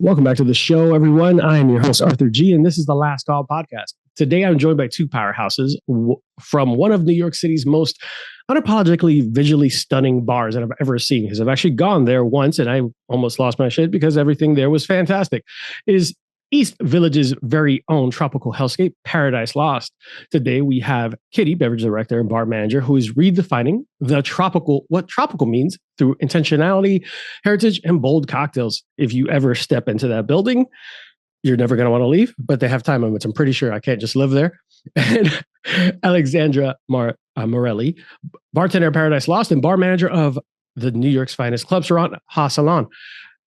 Welcome back to the show, everyone. I am your host, Arthur G., and this is the Last Call podcast. Today, I'm joined by two powerhouses from one of New York City's most unapologetically visually stunning bars that I've ever seen, because I've actually gone there once, and I almost lost my shit because everything there was fantastic. It is East Village's very own tropical hellscape, Paradise Lost. Today, we have Kitty, Beverage Director and Bar Manager, who is redefining what tropical means through intentionality, heritage, and bold cocktails. If you ever step into that building, you're never going to want to leave, but they have time limits. I'm pretty sure I can't just live there. And Alexandra Marelli, bartender at Paradise Lost and bar manager of the New York's finest club restaurant, HaSalon.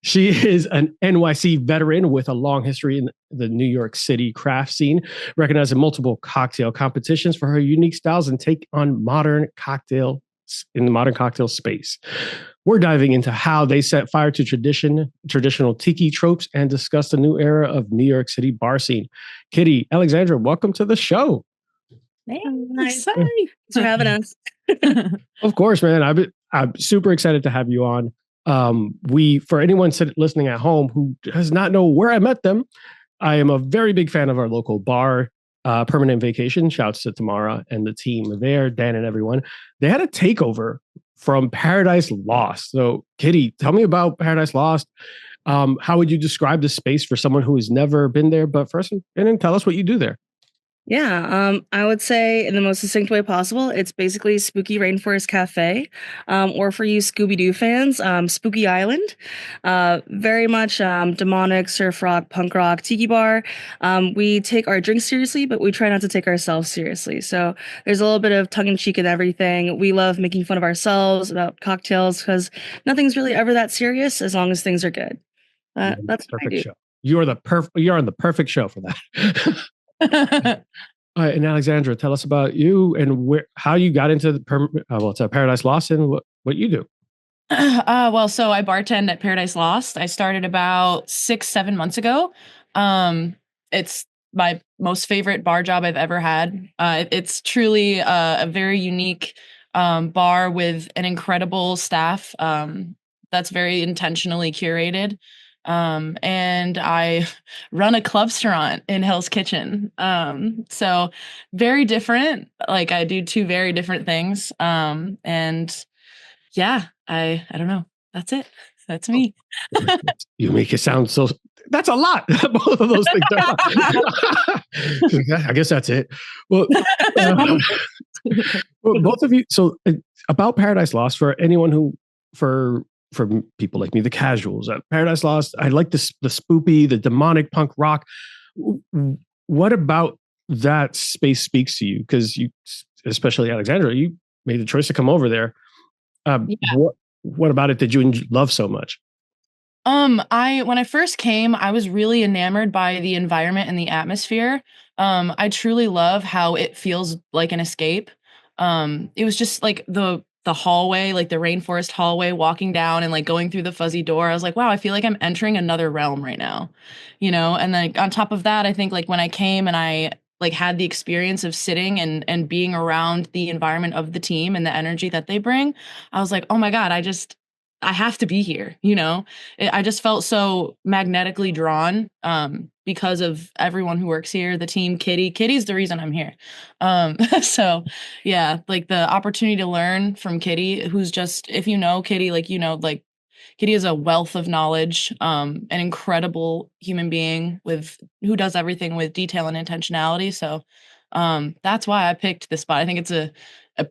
She is an NYC veteran with a long history in the New York City craft scene, recognized in multiple cocktail competitions for her unique styles and take on the modern cocktail space. We're diving into how they set fire to traditional Tiki tropes and discuss the new era of New York City bar scene. Kitty, Alexandra, welcome to the show. Thanks for having us. Of course, man. I'm super excited to have you on. For anyone listening at home who does not know where I met them, I am a very big fan of our local bar, Permanent Vacation. Shouts to Tamara and the team there, Dan and everyone. They had a takeover from Paradise Lost. So, Kitty, tell me about Paradise Lost. How would you describe the space for someone who has never been there? But first, and then tell us what you do there. Yeah, I would say in the most succinct way possible, it's basically Spooky Rainforest Cafe, or for you Scooby-Doo fans, Spooky Island. Very much demonic, surf rock, punk rock, tiki bar. We take our drinks seriously, but we try not to take ourselves seriously. So there's a little bit of tongue-in-cheek in everything. We love making fun of ourselves about cocktails because nothing's really ever that serious as long as things are good. That's perfect show. You're on the perfect show for that. All right, and Alexandra, tell us about you and how you got into the Paradise Lost and what you do. So I bartend at Paradise Lost. I started about 6-7 months ago. It's my most favorite bar job I've ever had. It's truly a very unique bar with an incredible staff that's very intentionally curated. And I run a club restaurant in Hell's Kitchen. So very different. Like I do two very different things. And yeah, I don't know. That's it. That's me. You make it sound so. That's a lot. Both of those things. I guess that's it. Well, both of you. So about Paradise Lost, for anyone for people like me, the casuals at Paradise Lost, I like the spoopy, the demonic punk rock. What about that space speaks to you? Because you, especially Alexandra, you made the choice to come over there. What about it did you love so much? When I first came, I was really enamored by the environment and the atmosphere. I truly love how it feels like an escape. It was just like the hallway, like the rainforest hallway, walking down and like going through the fuzzy door. I was like, wow, I feel like I'm entering another realm right now, and then on top of that, I think like when I came and I like had the experience of sitting and being around the environment of the team and the energy that they bring, I was like, oh my God, I have to be here. I just felt so magnetically drawn because of everyone who works here, the team, Kitty's the reason I'm here. So yeah, like the opportunity to learn from Kitty, who's just, if you know Kitty, like Kitty is a wealth of knowledge, an incredible human being who does everything with detail and intentionality. So that's why I picked this spot. I think it's a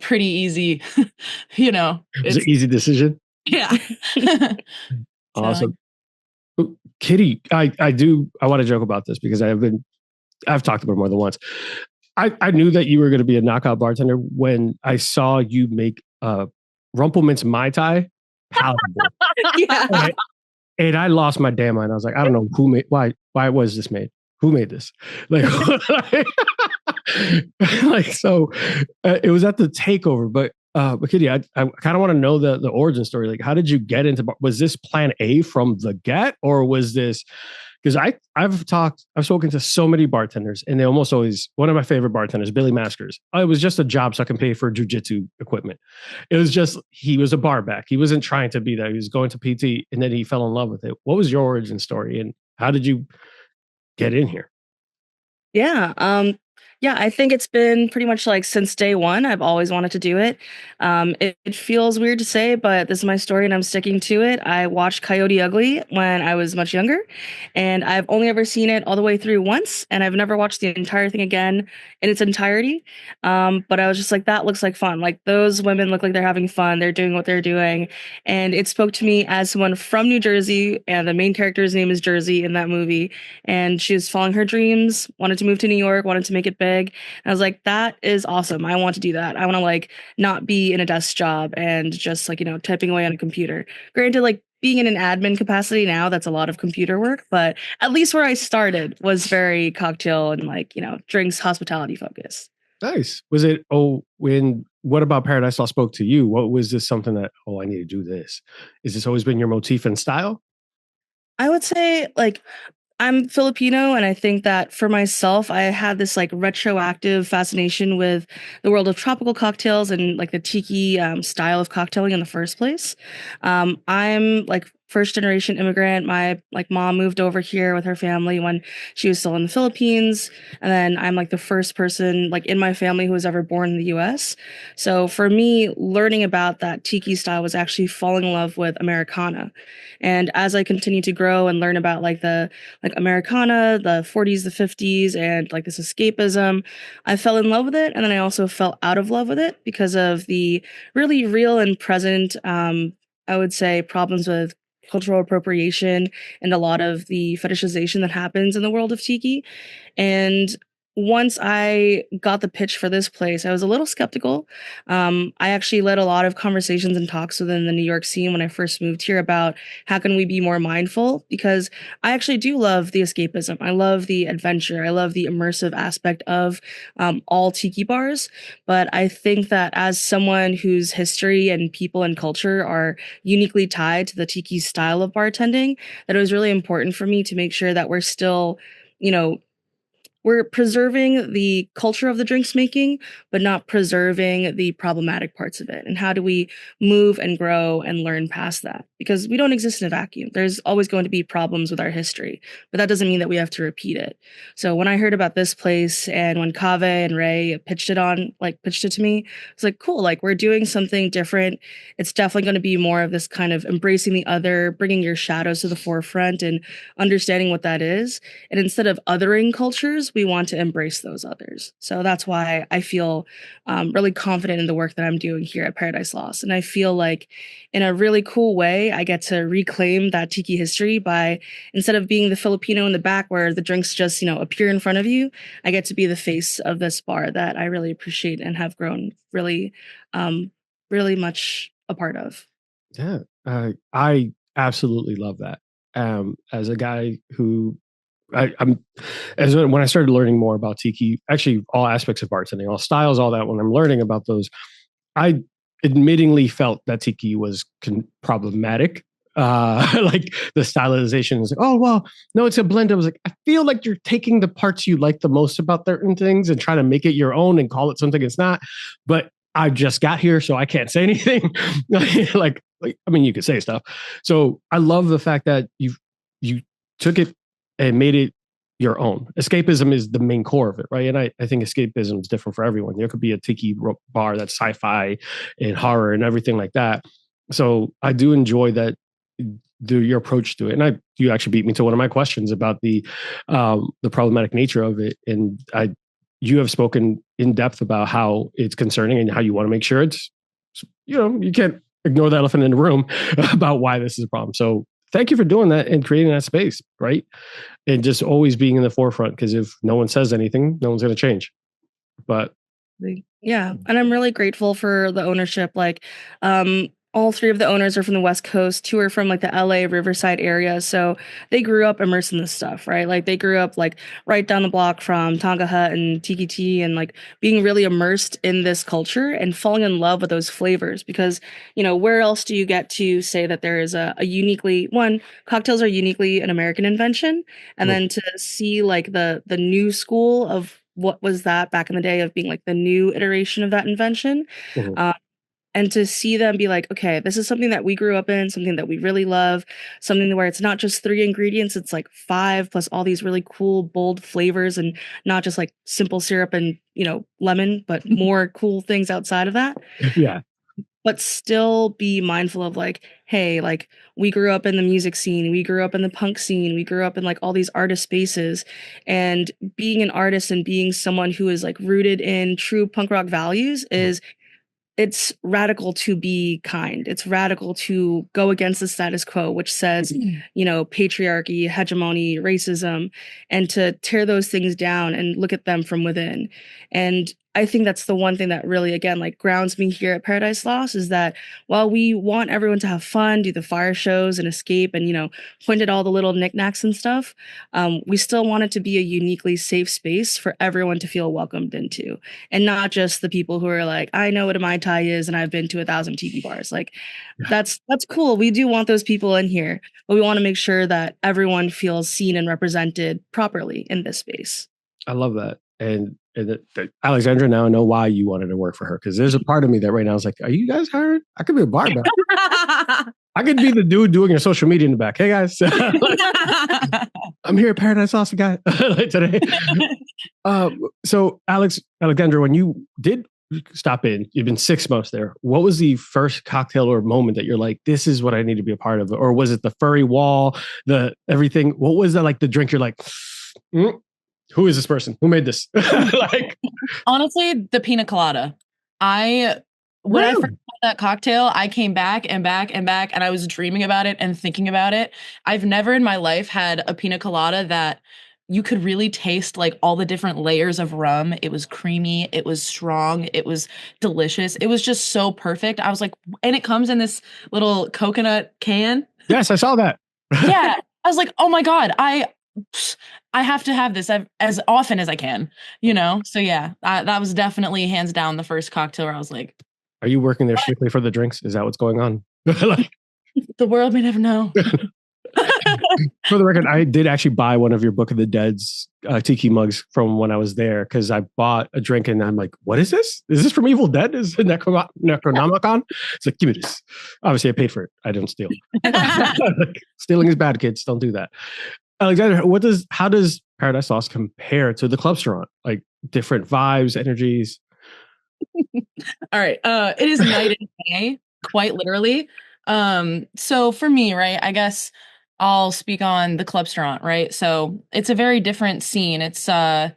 pretty easy, it's an easy decision. Yeah. Awesome. Kitty, I want to joke about this because I've talked about it more than once. I knew that you were going to be a knockout bartender when I saw you make Rumplemints Mai Tai palatable. Yeah. And I lost my damn mind. I was like, I don't know why was this made? Who made this? So it was at the takeover, but Kitty, I kind of want to know the origin story. Like, how did you get into? Was this plan A from the get, or was this? Because I've spoken to so many bartenders, and they almost always, one of my favorite bartenders, Billy Maskers. It was just a job so I can pay for jujitsu equipment. It was just, he was a bar back. He wasn't trying to be that. He was going to PT, and then he fell in love with it. What was your origin story, and How did you get in here? Yeah. Yeah, I think it's been pretty much like since day one. I've always wanted to do it. It feels weird to say, but this is my story and I'm sticking to it. I watched Coyote Ugly when I was much younger, and I've only ever seen it all the way through once, and I've never watched the entire thing again in its entirety. But I was just like, that looks like fun. Like those women look like they're having fun. They're doing what they're doing. And it spoke to me as someone from New Jersey, and the main character's name is Jersey in that movie. And she was following her dreams, wanted to move to New York, wanted to make it big. And I was like, that is awesome. I want to do that. I want to like not be in a desk job and just like, typing away on a computer. Granted, like being in an admin capacity now, that's a lot of computer work, but at least where I started was very cocktail and like, drinks, hospitality focused. Nice. Was it, what about Paradise Lost spoke to you? What was this something that, I need to do this? Is this always been your motif and style? I would say like I'm Filipino, and I think that for myself, I had this like retroactive fascination with the world of tropical cocktails and like the tiki style of cocktailing in the first place. I'm like first generation immigrant. My like mom moved over here with her family when she was still in the Philippines, and then I'm like the first person like in my family who was ever born in the U.S. So for me, learning about that tiki style was actually falling in love with Americana. And as I continue to grow and learn about like the like Americana, the 40s, the 50s, and like this escapism, I fell in love with it. And then I also fell out of love with it because of the really real and present, I would say, problems with cultural appropriation and a lot of the fetishization that happens in the world of tiki. And once I got the pitch for this place, I was a little skeptical. I actually led a lot of conversations and talks within the New York scene when I first moved here about how can we be more mindful, because I actually do love the escapism. I love the adventure. I love the immersive aspect of all tiki bars. But I think that as someone whose history and people and culture are uniquely tied to the tiki style of bartending, that it was really important for me to make sure that we're still, you know, we're preserving the culture of the drinks making, but not preserving the problematic parts of it. And how do we move and grow and learn past that? Because we don't exist in a vacuum. There's always going to be problems with our history, but that doesn't mean that we have to repeat it. So when I heard about this place and when Kaveh and Ray pitched it to me, it's like, cool, like we're doing something different. It's definitely going to be more of this kind of embracing the other, bringing your shadows to the forefront and understanding what that is. And instead of othering cultures, we want to embrace those others. So that's why I feel really confident in the work that I'm doing here at Paradise Lost. And I feel like in a really cool way, I get to reclaim that tiki history by, instead of being the Filipino in the back where the drinks just, appear in front of you, I get to be the face of this bar that I really appreciate and have grown really, really much a part of. Yeah, I absolutely love that. As a guy who I'm as when I started learning more about tiki, actually all aspects of bartending, all styles, all that. When I'm learning about those, I admittingly felt that tiki was problematic. Like the stylization is like, oh well, no, it's a blend. I was like, I feel like you're taking the parts you like the most about certain things and trying to make it your own and call it something it's not. But I just got here, so I can't say anything. like, I mean, you could say stuff. So I love the fact that you took it and made it your own. Escapism is the main core of it, right? And I think escapism is different for everyone. There could be a tiki bar that's sci-fi and horror and everything like that. So I do enjoy that, your approach to it. And you actually beat me to one of my questions about the problematic nature of it. And you have spoken in depth about how it's concerning and how you want to make sure it's, you can't ignore the elephant in the room about why this is a problem. So thank you for doing that and creating that space, right? And just always being in the forefront, because if no one says anything, no one's going to change. But yeah, and I'm really grateful for the ownership. Like, all three of the owners are from the West Coast. Two are from like the LA Riverside area. So they grew up immersed in this stuff, right? Like they grew up like right down the block from Tonga Hut and Tiki Tea, and like being really immersed in this culture and falling in love with those flavors. Because, where else do you get to say that there is a uniquely, cocktails are uniquely an American invention. And then to see like the new school of what was that back in the day of being like the new iteration of that invention. And to see them be like, okay, this is something that we grew up in, something that we really love, something where it's not just 3 ingredients, it's like 5 plus all these really cool, bold flavors, and not just like simple syrup and, lemon, but more cool things outside of that. Yeah. But still be mindful of like, hey, like we grew up in the music scene, we grew up in the punk scene, we grew up in like all these artist spaces, and being an artist and being someone who is like rooted in true punk rock values is it's radical to be kind. It's radical to go against the status quo, which says, patriarchy, hegemony, racism, and to tear those things down and look at them from within. And I think that's the one thing that really, again, like grounds me here at Paradise Lost is that while we want everyone to have fun, do the fire shows and escape and, point at all the little knickknacks and stuff, we still want it to be a uniquely safe space for everyone to feel welcomed into. And not just the people who are like, I know what a Mai Tai is and I've been to 1,000 tiki bars. Like, that's cool. We do want those people in here, but we want to make sure that everyone feels seen and represented properly in this space. I love that. And Alexandra, now I know why you wanted to work for her, because there's a part of me that right now is like, are you guys hired? I could be a bartender. I could be the dude doing your social media in the back. Hey guys, I'm here at Paradise Lost guy today. So Alexandra, when you did stop in, you've been 6 months there. What was the first cocktail or moment that you're like, this is what I need to be a part of? Or was it the furry wall, the everything? What was that like the drink you're like, who is this person? Who made this? Honestly, the pina colada. When I first had that cocktail, I came back and back and back, and I was dreaming about it and thinking about it. I've never in my life had a pina colada that you could really taste like all the different layers of rum. It was creamy. It was strong. It was delicious. It was just so perfect. I was like, and it comes in this little coconut can. Yes, I saw that. Yeah. I was like, oh my God, I have to have this as often as I can, So yeah, that was definitely hands down the first cocktail where I was like, are you working there strictly for the drinks? Is that what's going on? The world may never know. For the record, I did actually buy one of your Book of the Dead's Tiki mugs from when I was there, because I bought a drink and I'm like, what is this? Is this from Evil Dead? Is it Necronomicon? It's like, give me this. Obviously, I paid for it. I don't steal. Stealing is bad, kids. Don't do that. Alexandra, how does Paradise Lost compare to the club restaurant? Like different vibes, energies? All right. It is night and day, quite literally. So for me, right, I guess I'll speak on the club restaurant, right? So it's a very different scene. It's this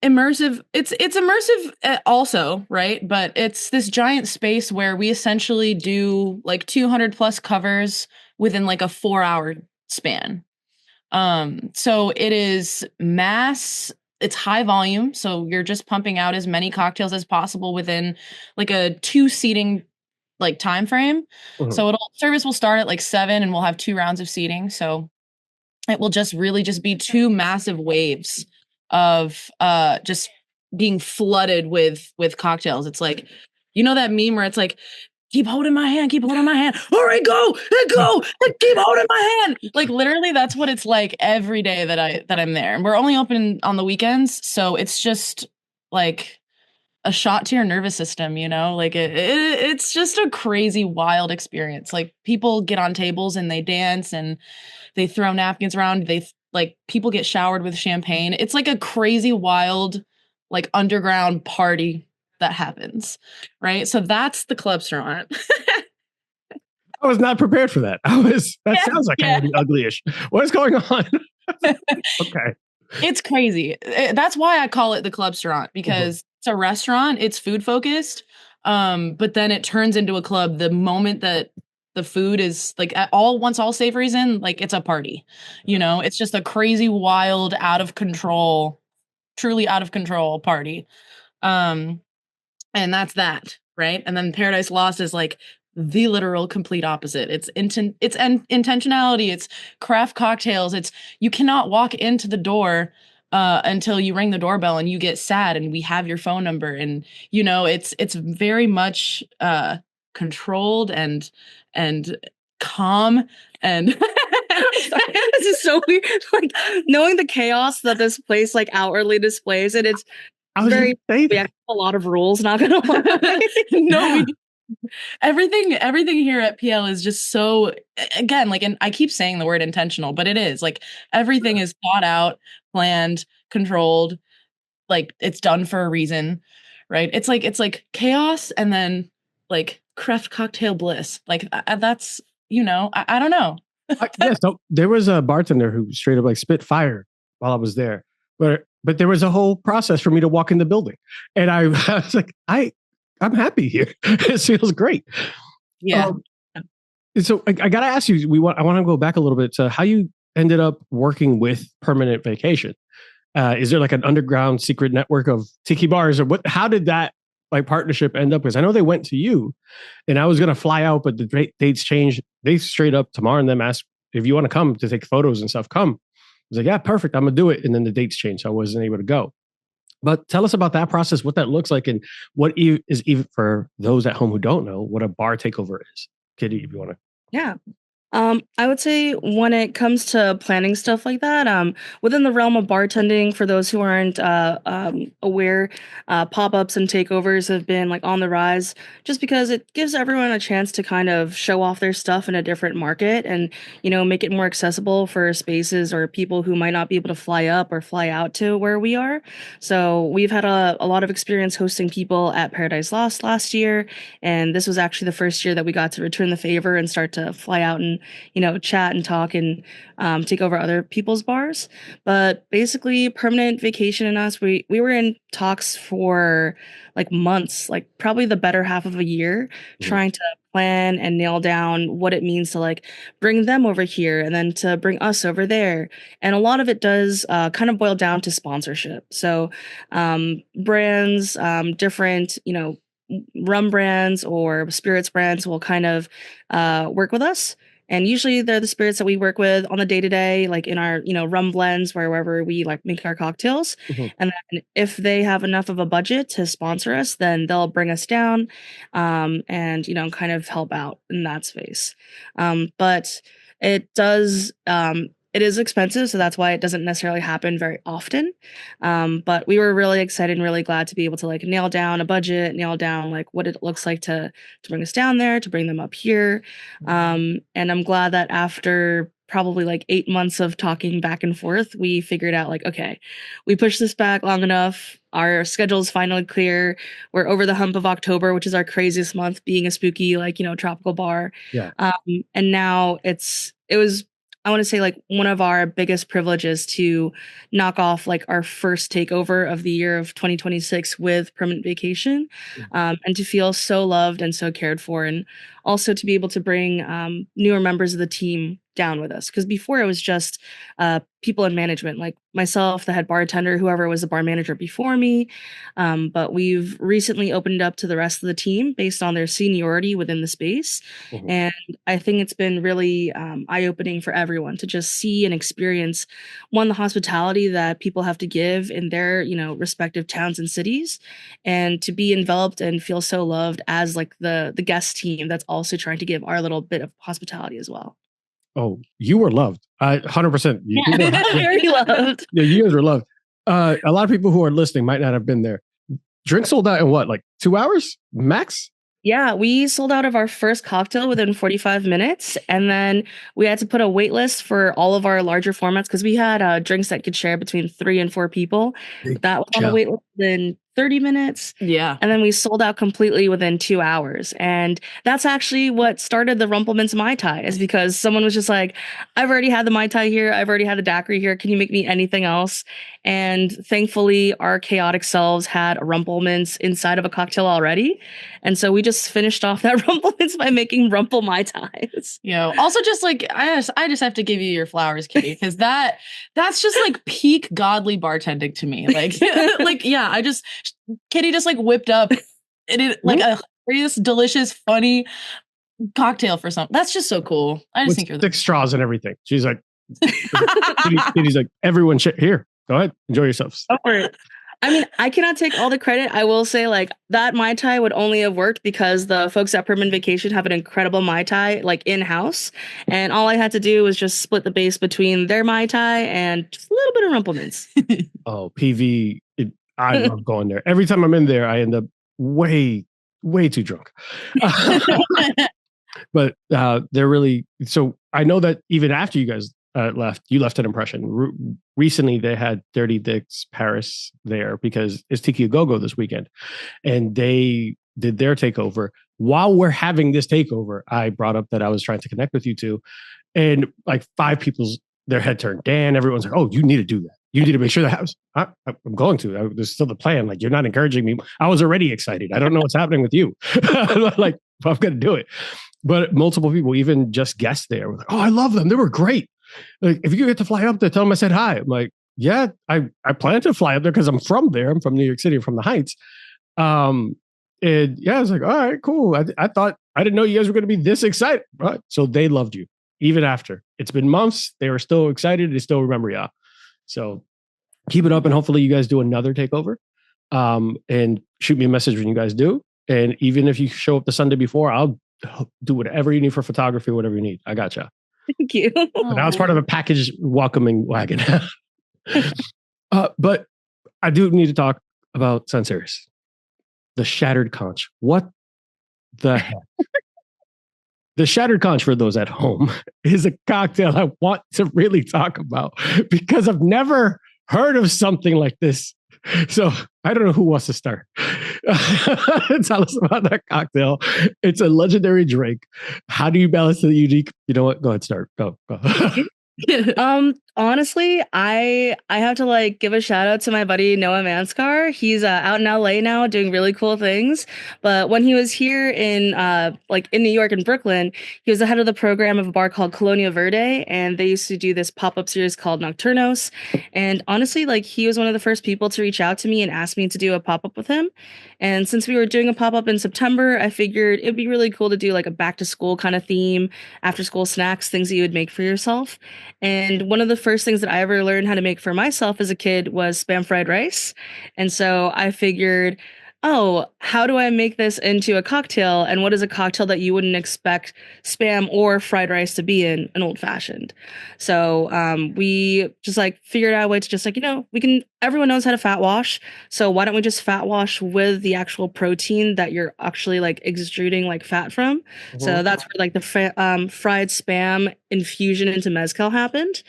immersive, it's immersive also, right? But it's this giant space where we essentially do like 200 plus covers within like a 4-hour span. So it is mass, it's high volume. So you're just pumping out as many cocktails as possible within like a 2 seating like time frame. Mm-hmm. So service will start at like 7 and we'll have 2 rounds of seating. So it will just really just be 2 massive waves of just being flooded with cocktails. It's like, that meme where it's like, keep holding my hand. All right, go, keep holding my hand. Like literally that's what it's like every day that I'm there. And we're only open on the weekends. So it's just like a shot to your nervous system, like it's just a crazy, wild experience. Like people get on tables and they dance and they throw napkins around. People get showered with champagne. It's like a crazy, wild, like underground party that happens, right? So that's the club restaurant. I was not prepared for that. Sounds like kind of uglyish. What is going on? Okay. It's crazy. That's why I call it the club restaurant, because it's a restaurant, it's food focused. But then it turns into a club the moment that the food is like once all savory's in, like it's a party, it's just a crazy, wild, out of control, truly out of control party. And that's that, right? And then Paradise Lost is like the literal complete opposite. It's intentionality. It's craft cocktails. You cannot walk into the door until you ring the doorbell and you get sad and we have your phone number. And it's very much controlled and calm and. This is so weird. Like knowing the chaos that this place like outwardly displays, and I was very, gonna say we have a lot of rules, not gonna lie. No, everything here at PL is just so, again, like, and I keep saying the word intentional, but it is like everything is thought out, planned, controlled, like it's done for a reason, right? It's like chaos and then like craft cocktail bliss. Like that's, I don't know. Yeah, so there was a bartender who straight up like spit fire while I was there, but there was a whole process for me to walk in the building, and I was like, I'm happy here. It feels great. Yeah. So I gotta ask you, I want to go back a little bit to how you ended up working with Permanent Vacation. Is there like an underground secret network of tiki bars, or what? How did that like partnership end up? Because I know they went to you, and I was gonna fly out, but the dates changed. They straight up tomorrow and them asked if you want to come to take photos and stuff. Come. I was like, yeah, perfect. I'm gonna do it. And then the dates changed, so I wasn't able to go. But tell us about that process, what that looks like, and what is, even for those at home who don't know, what a bar takeover is. Kitty, if you want to. Yeah. I would say when it comes to planning stuff like that, within the realm of bartending, for those who aren't aware, pop-ups and takeovers have been like on the rise, just because it gives everyone a chance to kind of show off their stuff in a different market and, make it more accessible for spaces or people who might not be able to fly up or fly out to where we are. So we've had a lot of experience hosting people at Paradise Lost last year, and this was actually the first year that we got to return the favor and start to fly out and chat and talk and take over other people's bars. But basically, Permanent Vacation and us, we were in talks for like months, like probably the better half of a year, trying to plan and nail down what it means to like bring them over here and then to bring us over there. And a lot of it does kind of boil down to sponsorship. So brands, different, rum brands or spirits brands will kind of work with us. And usually they're the spirits that we work with on the day to day, like in our, rum blends, wherever we like make our cocktails. And then if they have enough of a budget to sponsor us, then they'll bring us down, and, kind of help out in that space. But it does, it is expensive, so that's why it doesn't necessarily happen very often. But we were really excited and really glad to be able to like nail down a budget, nail down like what it looks like to bring us down there, to bring them up here. And I'm glad that after probably like 8 months of talking back and forth, we figured out like, okay, we pushed this back long enough. Our schedule's finally clear. We're over the hump of October, which is our craziest month, being a spooky, like, tropical bar. Yeah. And now it was, I want to say like one of our biggest privileges to knock off like our first takeover of the year of 2026 with Permanent Vacation, and to feel so loved and so cared for, and also to be able to bring newer members of the team down with us. Because before it was just people in management, like myself, the head bartender, whoever was the bar manager before me. But we've recently opened it up to the rest of the team based on their seniority within the space. And I think it's been really eye-opening for everyone to just see and experience, one, the hospitality that people have to give in their, respective towns and cities, and to be enveloped and feel so loved as like the guest team that's also trying to give our little bit of hospitality as well. Oh, you were loved. 100%. Very loved. Yeah, you guys were loved. A lot of people who are listening might not have been there. Drinks sold out in what, like 2 hours max? Yeah, we sold out of our first cocktail within 45 minutes. And then we had to put a wait list for all of our larger formats because we had drinks that could share between 3 and 4 people. That was on the wait list within 30 minutes. Yeah. And then we sold out completely within 2 hours. And that's actually what started the Rumpleman's Mai Tai, is because someone was just like, I've already had the Mai Tai here. I've already had the daiquiri here. Can you make me anything else? And thankfully, our chaotic selves had a Rumpleman's inside of a cocktail already. And so we just finished off that Rumpleman's by making Rumple Mai Tais. Also just like, I just have to give you your flowers, Kitty, because that's just like peak godly bartending to me. Like, Kitty just like whipped up like a hilarious, delicious, funny cocktail for something. That's just so cool. I just think you're 6 straws and everything. She's like, Kitty's like, everyone here. Go ahead, enjoy yourselves. I mean, I cannot take all the credit. I will say, like, that Mai Tai would only have worked because the folks at Permanent Vacation have an incredible Mai Tai, like, in-house. And all I had to do was just split the base between their Mai Tai and just a little bit of Rumpleman's. Oh, PV. I love going there. Every time I'm in there, I end up way too drunk. But they're really, so I know that even after you guys left, you left an impression. Recently, they had Dirty Dick's Paris there because it's Tiki a Go-Go this weekend. And they did their takeover. While we're having this takeover, I brought up that I was trying to connect with you two. And like 5 people's, their head turned. Dan, everyone's like, oh, you need to do that. You need to make sure that happens. I'm going to. There's still the plan. Like, you're not encouraging me. I was already excited. I don't know what's happening with you. Like, I'm going to do it. But multiple people, even just guests there, were like, oh, I love them. They were great. Like, if you get to fly up there, tell them I said hi. I'm like, yeah, I plan to fly up there because I'm from there. I'm from New York City. I'm from the Heights. And yeah, I was like, all right, cool. I thought, I didn't know you guys were going to be this excited. Right. So they loved you. Even after. It's been months. They were still excited. They still remember you. So keep it up, and hopefully you guys do another takeover. And shoot me a message when you guys do. And even if you show up the Sunday before, I'll do whatever you need for photography, whatever you need. I gotcha. Thank you. But now it's part of a package welcoming wagon. But I do need to talk about Sans Serif. The Shattered Conch. What the heck? The Shattered Conch, for those at home, is a cocktail I want to really talk about because I've never heard of something like this. So I don't know who wants to start. Tell us about that cocktail. It's a legendary drink. How do you balance the unique? You know what? Go ahead, start. Go. Honestly, I have to like give a shout out to my buddy Noah Manskar. He's out in LA now doing really cool things. But when he was here in New York and Brooklyn, he was the head of the program of a bar called Colonia Verde, and they used to do this pop-up series called Nocturnos. And honestly, like, he was one of the first people to reach out to me and ask me to do a pop-up with him. And since we were doing a pop-up in September, I figured it'd be really cool to do like a back to school kind of theme, after school snacks, things that you would make for yourself. And one of the first things that I ever learned how to make for myself as a kid was Spam fried rice. And so I figured, oh, how do I make this into a cocktail? And what is a cocktail that you wouldn't expect Spam or fried rice to be in an old fashioned? So we just like figured out a way to just like, everyone knows how to fat wash. So why don't we just fat wash with the actual protein that you're actually like extruding like fat from? Mm-hmm. So that's where like the fried Spam infusion into mezcal happened.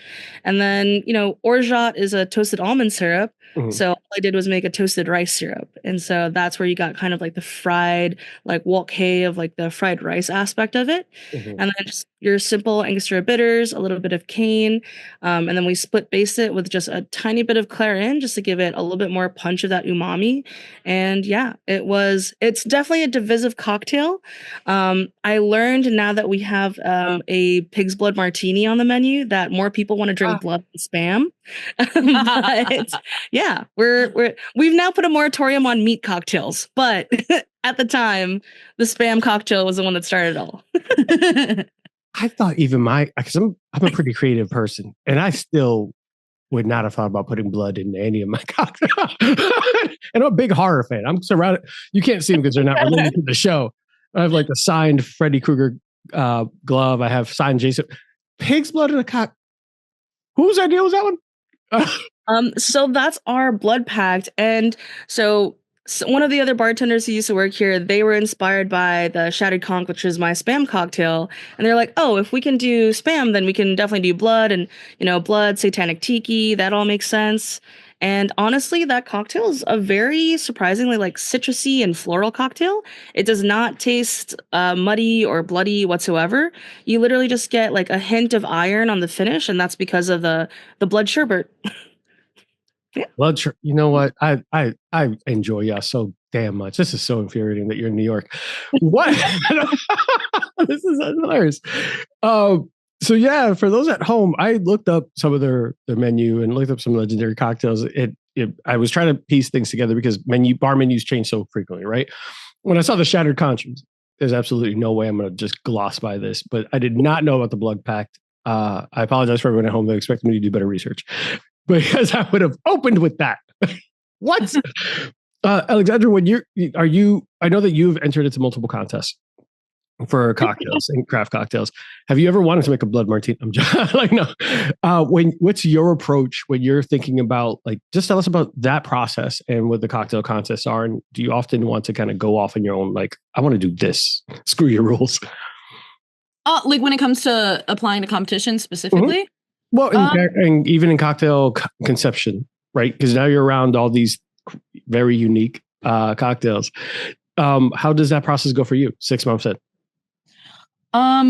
And then, orgeat is a toasted almond syrup. Mm-hmm. So all I did was make a toasted rice syrup. And so that's where you got kind of like the fried, like wok hei of like the fried rice aspect of it. Mm-hmm. And then just your simple Angostura bitters, a little bit of cane. And then we split base it with just a tiny bit of claret just to give it a little bit more punch of that umami. And yeah, it's definitely a divisive cocktail. I learned now that we have a pig's blood martini on the menu that more people want to drink blood than Spam. But yeah, we've now put a moratorium on meat cocktails, but at the time, the Spam cocktail was the one that started it all. I thought even because I'm a pretty creative person, and I still would not have thought about putting blood in any of my cocktails. And I'm a big horror fan. I'm surrounded. You can't see them because they're not related to the show. I have like a signed Freddy Krueger glove. I have signed Jason. Pig's blood in a cock. Whose idea was that one? So that's our blood pact. And so one of the other bartenders who used to work here, they were inspired by the Shattered Conch, which is my Spam cocktail. And they're like, oh, if we can do Spam, then we can definitely do blood. And, blood, satanic tiki, that all makes sense. And honestly, that cocktail is a very surprisingly like citrusy and floral cocktail. It does not taste muddy or bloody whatsoever. You literally just get like a hint of iron on the finish, and that's because of the blood sherbet. Yeah. Blood, you know what? I enjoy y'all so damn much. This is so infuriating that you're in New York. What? This is hilarious. So yeah, for those at home, I looked up some of their menu and looked up some legendary cocktails. I was trying to piece things together because bar menus change so frequently, right? When I saw the Shattered Conch, there's absolutely no way I'm going to just gloss by this, but I did not know about the blood pact. I apologize for everyone at home that expected me to do better research, because I would have opened with that. What? Alexandra, I know that you've entered into multiple contests. for cocktails and craft cocktails. Have you ever wanted to make a blood martini? I'm just like, no. Have you ever wanted to make a blood martini? I'm just like, no. What's your approach when you're thinking about, like, just tell us about that process and what the cocktail contests are. And do you often want to kind of go off on your own, like, I want to do this, screw your rules? Like when it comes to applying to competition specifically? Well, and even in cocktail conception, right? Because now you're around all these very unique cocktails. How does that process go for you 6 months in?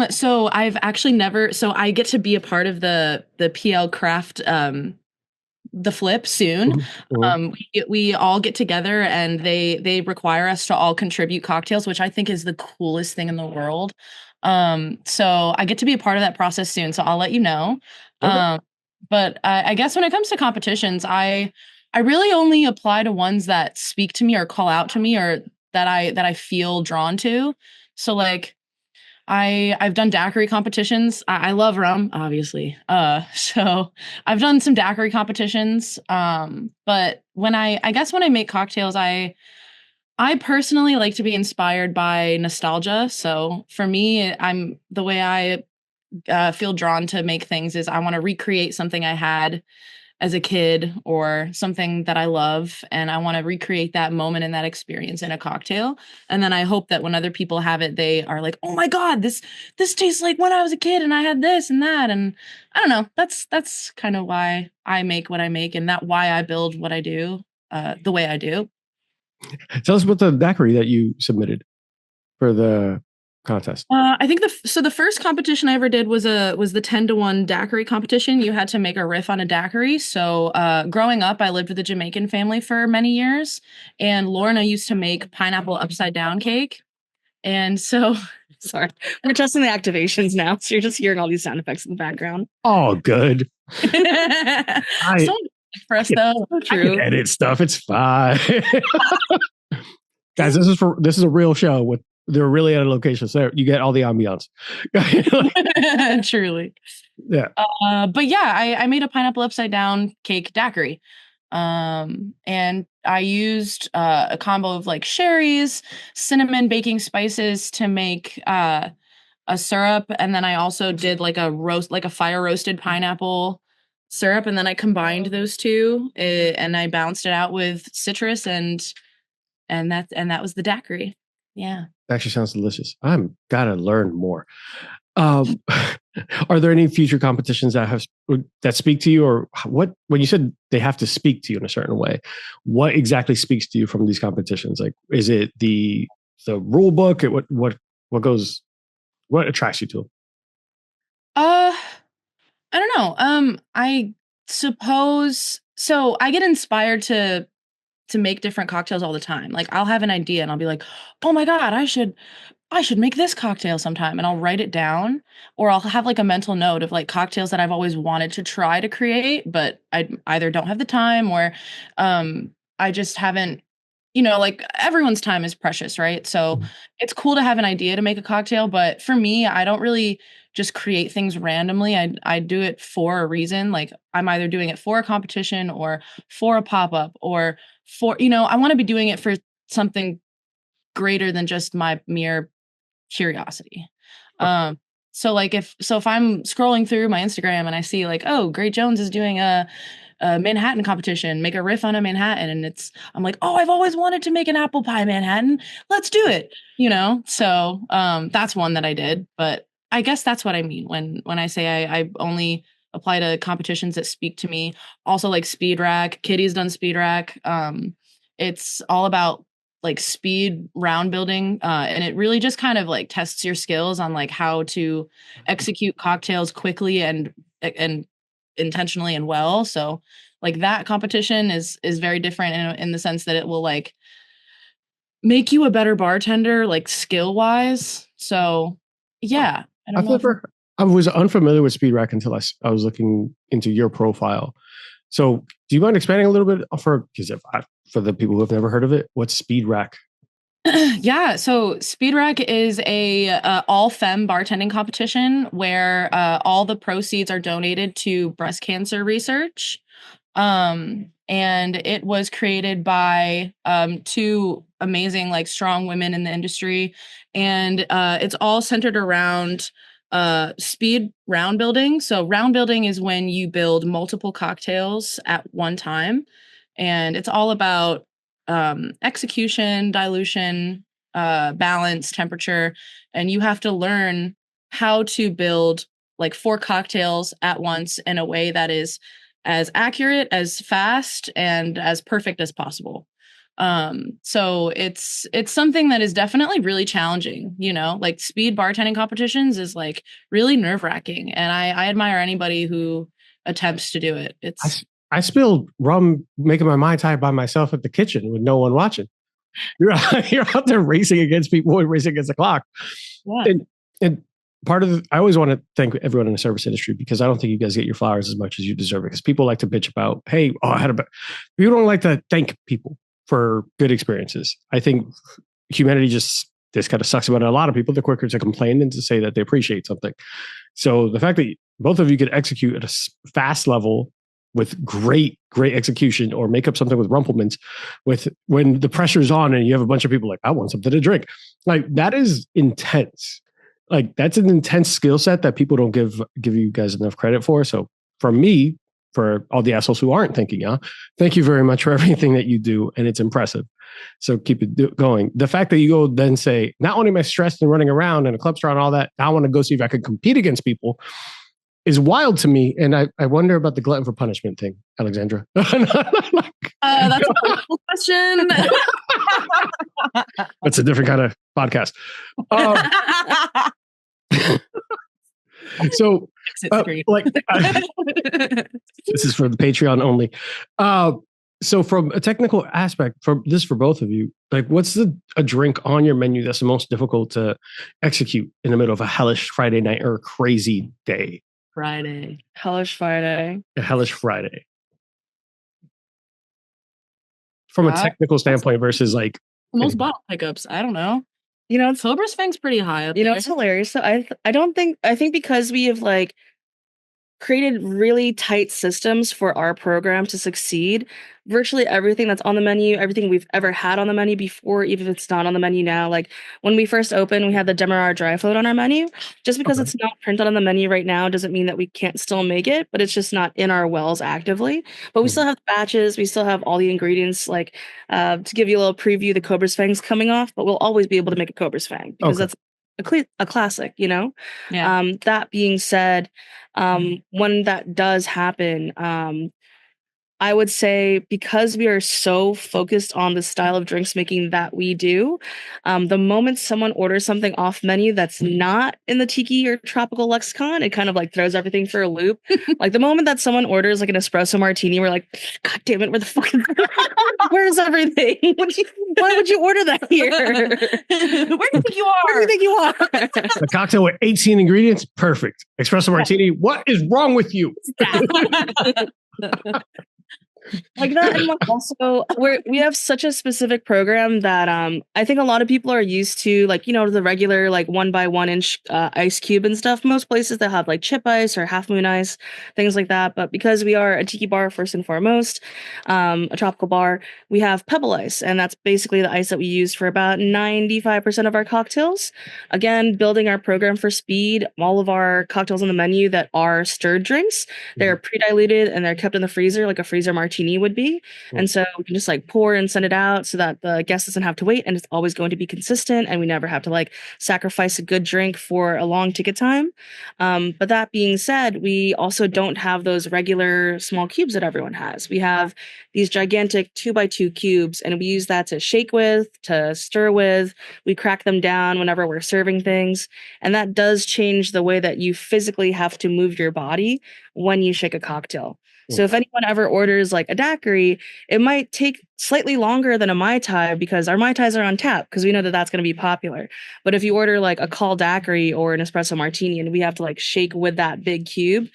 So I've actually never, so I get to be a part of the PL Craft, the flip soon. We all get together and they require us to all contribute cocktails, which I think is the coolest thing in the world. So I get to be a part of that process soon. So I'll let you know. Okay. But I guess when it comes to competitions, I really only apply to ones that speak to me or call out to me or that I feel drawn to. So like I've done daiquiri competitions. I love rum, obviously. So I've done some daiquiri competitions. But when I guess when I make cocktails, I personally like to be inspired by nostalgia. So for me, the way I feel drawn to make things is I want to recreate something I had as a kid or something that I love. And I want to recreate that moment and that experience in a cocktail. And then I hope that when other people have it, they are like, oh my God, this tastes like when I was a kid and I had this and that. And I don't know, that's kind of why I make what I make and why I build what I do the way I do. Tell us about the daiquiri that you submitted for the contest. I think the first competition I ever did was the 10-to-1 daiquiri competition. You had to make a riff on a daiquiri. So growing up, I lived with a Jamaican family for many years, and Lorna used to make pineapple upside down cake. And so, sorry, we're testing the activations now, so you're just hearing all these sound effects in the background. Oh, good. For us, though, true. I can edit stuff. It's fine. Guys, this is a real show they're really at a location, so you get all the ambiance. Truly. Yeah. But yeah, I made a pineapple upside down cake daiquiri. And I used a combo of like sherries, cinnamon, baking spices to make a syrup, and then I also did like a fire roasted pineapple syrup, and then I combined those two, and I balanced it out with citrus, and that was the daiquiri. Yeah. Actually sounds delicious. I'm gotta learn more. Are there any future competitions that speak to you, or what? When you said they have to speak to you in a certain way, what exactly speaks to you from these competitions? Like, is it the rule book? What attracts you to them? I don't know. I suppose so. I get inspired to make different cocktails all the time. Like I'll have an idea and I'll be like, oh my God, I should make this cocktail sometime, and I'll write it down, or I'll have like a mental note of like cocktails that I've always wanted to try to create, but I either don't have the time or I just haven't, like everyone's time is precious, right? So it's cool to have an idea to make a cocktail, but for me, I don't really just create things randomly. I do it for a reason. Like I'm either doing it for a competition or for a pop-up or for, I want to be doing it for something greater than just my mere curiosity. So if I'm scrolling through my Instagram and I see like, oh, Great Jones is doing a Manhattan competition, make a riff on a Manhattan, and I'm like, oh, I've always wanted to make an apple pie Manhattan. Let's do it. So that's one that I did, but I guess that's what I mean when I say I only apply to competitions that speak to me. Also like Speed Rack. Kitty's done Speed Rack. It's all about like speed round building. And it really just kind of like tests your skills on like how to execute cocktails quickly and intentionally and well. So like that competition is very different in the sense that it will like make you a better bartender, like skill wise. So yeah. I was unfamiliar with Speed Rack until I was looking into your profile. So do you mind expanding a little bit for the people who have never heard of it? What's Speed Rack? Yeah, so Speed Rack is a all femme bartending competition where all the proceeds are donated to breast cancer research. And it was created by two amazing, like, strong women in the industry. And it's all centered around speed round building. So round building is when you build multiple cocktails at one time. And it's all about execution, dilution, balance, temperature. And you have to learn how to build like 4 cocktails at once in a way that is as accurate, as fast, and as perfect as possible. So it's something that is definitely really challenging, you know, like speed bartending competitions is like really nerve-wracking. And I admire anybody who attempts to do it. I spilled rum making my Mai Tai by myself at the kitchen with no one watching. You're out there racing against people and racing against the clock. Yeah. And part of I always want to thank everyone in the service industry, because I don't think you guys get your flowers as much as you deserve it. Because people like to bitch about, hey, people don't like to thank people for good experiences. I think humanity just kind of sucks about it. A lot of people, they're quicker to complain than to say that they appreciate something. So the fact that both of you could execute at a fast level with great execution, or make up something with rumplements when the pressure's on and you have a bunch of people like, I want something to drink. Like, that is intense. Like, that's an intense skill set that people don't give you guys enough credit for. So from me, for all the assholes who aren't thanking you, thank you very much for everything that you do. And it's impressive. So keep it going. The fact that you go then say, not only am I stressed and running around in a club store and all that, I want to go see if I can compete against people, is wild to me. And I wonder about the glutton for punishment thing, Alexandra. That's a wonderful question. That's a different kind of podcast. So, this is for the Patreon only. So, from a technical aspect, for both of you, like, what's a drink on your menu that's the most difficult to execute in the middle of a hellish Friday night or a crazy day? Hellish Friday. A hellish Friday. From a technical standpoint versus like most bottle pickups. I don't know. You know, Silversfang's pretty high up. You know, it's hilarious. So I think because we have like created really tight systems for our program to succeed, virtually everything that's on the menu, everything we've ever had on the menu before, even if it's not on the menu now. Like when we first opened, we had the Demerara dry float on our menu. Just because it's not printed on the menu right now doesn't mean that we can't still make it, but it's just not in our wells actively. But we still have the batches, we still have all the ingredients. Like to give you a little preview, the Cobra's Fang's coming off, but we'll always be able to make a Cobra's Fang because that's a classic, you know? Yeah. That being said, when that does happen, I would say because we are so focused on the style of drinks making that we do, the moment someone orders something off menu that's not in the Tiki or tropical lexicon, it kind of like throws everything for a loop. Like the moment that someone orders like an espresso martini, we're like, God damn it, where the fuck is where's everything? Why would you order that here? Where do you think you are? Where do you think you are? A cocktail with 18 ingredients? Perfect. Espresso martini? What is wrong with you? Like that, and also we have such a specific program that I think a lot of people are used to, like, you know, the regular like 1 by 1 inch ice cube and stuff. Most places that have like chip ice or half moon ice, things like that. But because we are a tiki bar first and foremost, a tropical bar, we have pebble ice, and that's basically the ice that we use for about 95% of our cocktails. Again, building our program for speed, all of our cocktails on the menu that are stirred drinks, they're pre-diluted and they're kept in the freezer like a freezer martini would be. And so we can just like pour and send it out so that the guest doesn't have to wait, and it's always going to be consistent, and we never have to like sacrifice a good drink for a long ticket time. But that being said, we also don't have those regular small cubes that everyone has. We have these gigantic 2x2 cubes, and we use that to shake with, to stir with. We crack them down whenever we're serving things, and that does change the way that you physically have to move your body when you shake a cocktail. So if anyone ever orders like a daiquiri, it might take slightly longer than a Mai Tai because our Mai Tais are on tap because we know that that's going to be popular. But if you order like a call daiquiri or an espresso martini and we have to like shake with that big cube,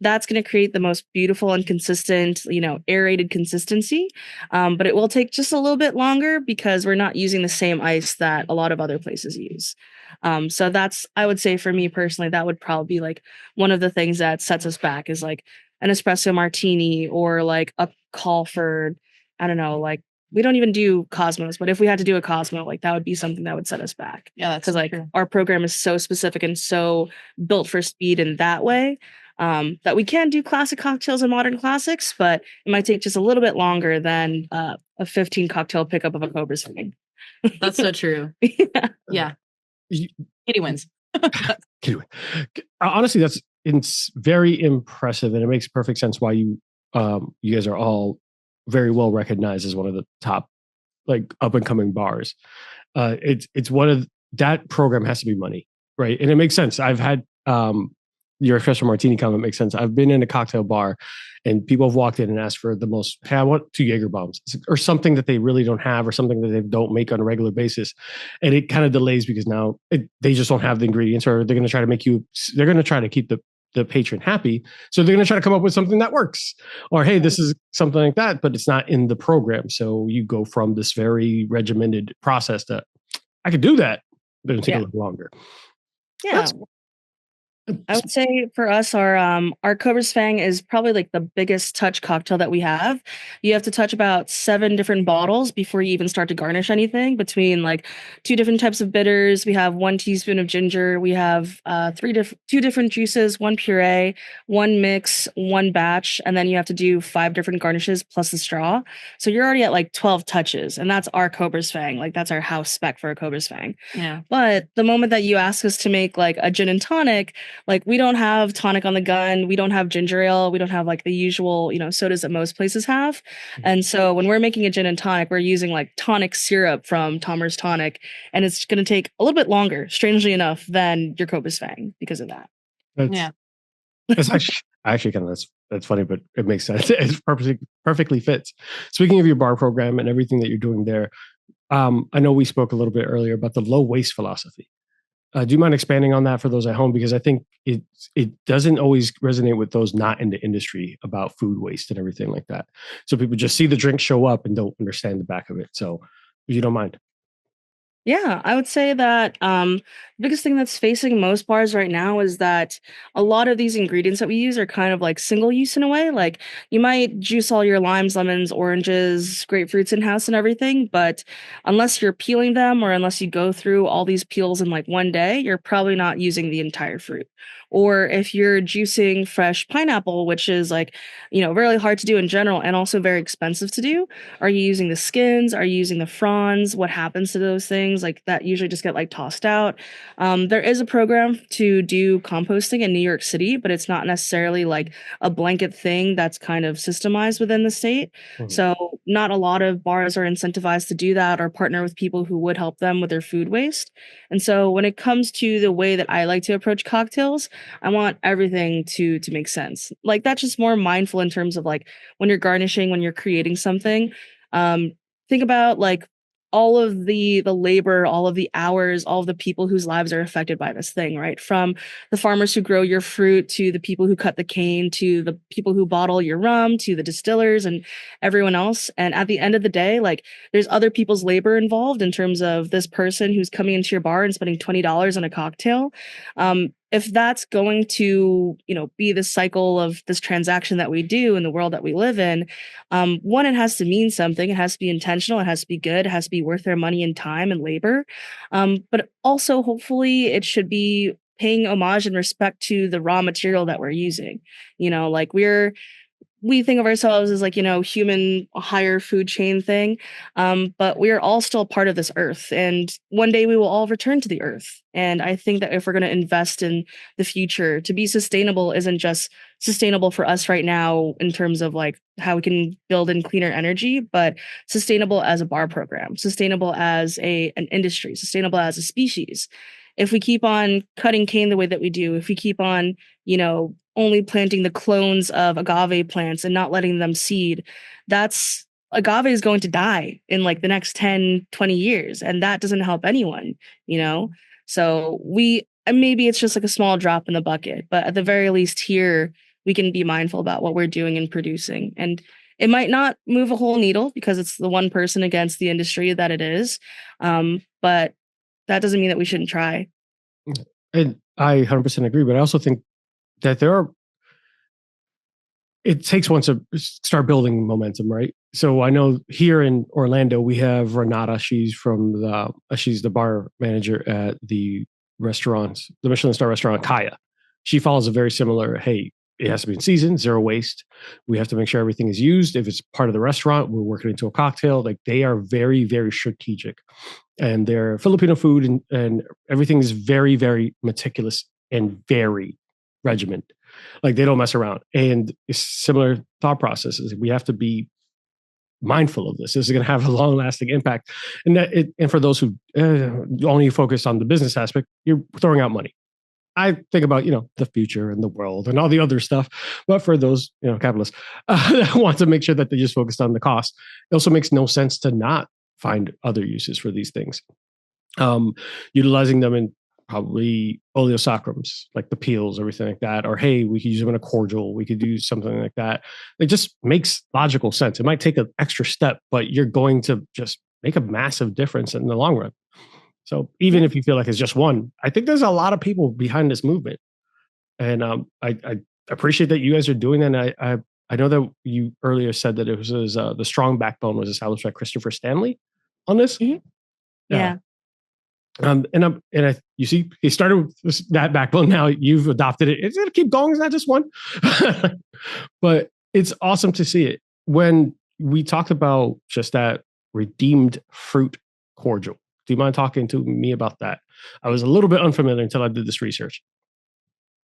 that's going to create the most beautiful and consistent, you know, aerated consistency. But it will take just a little bit longer because we're not using the same ice that a lot of other places use. So that's, I would say for me personally, that would probably be like one of the things that sets us back is like an espresso martini or like a Colford. I don't know, like we don't even do Cosmos, but if we had to do a Cosmo, like that would be something that would set us back. Yeah, that's because like true. our program is so specific and so built for speed in that way, that we can do classic cocktails and modern classics, but it might take just a little bit longer than a 15 cocktail pickup of a Cobra's thing. That's so true. Yeah. Yeah. Kitty wins. Honestly, it's very impressive, and it makes perfect sense why you guys are all very well recognized as one of the top like up and coming bars. It's one of that program has to be money, right? And it makes sense. I've had your espresso martini comment makes sense. I've been in a cocktail bar and people have walked in and asked for the most, hey, I want 2 Jaeger bombs or something that they really don't have or something that they don't make on a regular basis. And it kind of delays because now they just don't have the ingredients, or they're going to try to they're going to try to keep the patron happy. So they're going to try to come up with something that works, or, hey, this is something like that, but it's not in the program. So you go from this very regimented process that I could do that, but it'll take a little longer. Yeah. I would say for us, our Cobra's Fang is probably like the biggest touch cocktail that we have. You have to touch about 7 different bottles before you even start to garnish anything, between like 2 different types of bitters. We have 1 teaspoon of ginger. We have 2 different juices, 1 puree, 1 mix, 1 batch, and then you have to do 5 different garnishes plus the straw. So you're already at like 12 touches, and that's our Cobra's Fang. Like that's our house spec for a Cobra's Fang. Yeah. But the moment that you ask us to make like a gin and tonic, like we don't have tonic on the gun. We don't have ginger ale. We don't have like the usual, sodas that most places have. And so when we're making a gin and tonic, we're using like tonic syrup from Tomer's Tonic. And it's going to take a little bit longer, strangely enough, than your Cobra's Fang because of that. That's actually kind of, that's funny, but it makes sense. It perfectly fits. Speaking of your bar program and everything that you're doing there, I know we spoke a little bit earlier about the low waste philosophy. Do you mind expanding on that for those at home? Because I think it doesn't always resonate with those not in the industry about food waste and everything like that. So people just see the drink show up and don't understand the back of it. So if you don't mind. Yeah, I would say that the biggest thing that's facing most bars right now is that a lot of these ingredients that we use are kind of like single use in a way. Like you might juice all your limes, lemons, oranges, grapefruits in house and everything, but unless you're peeling them or unless you go through all these peels in like one day, you're probably not using the entire fruit. Or if you're juicing fresh pineapple, which is like, really hard to do in general and also very expensive to do, are you using the skins? Are you using the fronds? What happens to those things? Like that usually just get like tossed out. There is a program to do composting in New York City, but it's not necessarily like a blanket thing that's kind of systemized within the state. Mhm. So not a lot of bars are incentivized to do that or partner with people who would help them with their food waste. And so when it comes to the way that I like to approach cocktails, I want everything to make sense. Like that's just more mindful in terms of like when you're garnishing, when you're creating something. Think about like all of the labor, all of the hours, all of the people whose lives are affected by this thing, right? From the farmers who grow your fruit to the people who cut the cane to the people who bottle your rum to the distillers and everyone else. And at the end of the day, like there's other people's labor involved in terms of this person who's coming into your bar and spending $20 on a cocktail. If that's going to, be the cycle of this transaction that we do in the world that we live in, one, it has to mean something. It has to be intentional. It has to be good. It has to be worth their money and time and labor. But also, hopefully, it should be paying homage and respect to the raw material that we're using. Like we think of ourselves as like, human higher food chain thing. But we are all still part of this earth. And one day we will all return to the earth. And I think that if we're going to invest in the future, to be sustainable isn't just sustainable for us right now in terms of like how we can build in cleaner energy, but sustainable as a bar program, sustainable as an industry, sustainable as a species. If we keep on cutting cane the way that we do, if we keep on, only planting the clones of agave plants and not letting them seed, that's agave is going to die in like the next 10, 20 years. And that doesn't help anyone, So maybe it's just like a small drop in the bucket, but at the very least here, we can be mindful about what we're doing and producing. And it might not move a whole needle because it's the one person against the industry that it is. But that doesn't mean that we shouldn't try. And I 100% agree, but I also think that there are it takes one to start building momentum, right? So I know here in Orlando we have Renata. She's the bar manager at the Michelin star restaurant Kaya. She follows a very similar. Hey, it has to be in season, zero waste. We have to make sure everything is used. If it's part of the restaurant, we're working into a cocktail. Like they are very, very strategic, and their Filipino food and everything is very, very meticulous and very regimented. Like they don't mess around. And it's similar thought processes. We have to be mindful of this. This is going to have a long lasting impact. And for those who only focus on the business aspect, you're throwing out money. I think about, the future and the world and all the other stuff. But for those, capitalists that want to make sure that they just focused on the cost, it also makes no sense to not find other uses for these things. Utilizing them in probably oleosaccharides, like the peels, everything like that. Or, hey, we could use them in a cordial. We could do something like that. It just makes logical sense. It might take an extra step, but you're going to just make a massive difference in the long run. So even if you feel like it's just one, I think there's a lot of people behind this movement. And I appreciate that you guys are doing that. And I know that you earlier said that it was the strong backbone was established by Christopher Stanley on this. Mm-hmm. Yeah. You see, he started with that backbone. Now you've adopted it. It's going to keep going. It's not just one, but it's awesome to see it. When we talked about just that redeemed fruit cordial, do you mind talking to me about that? I was a little bit unfamiliar until I did this research.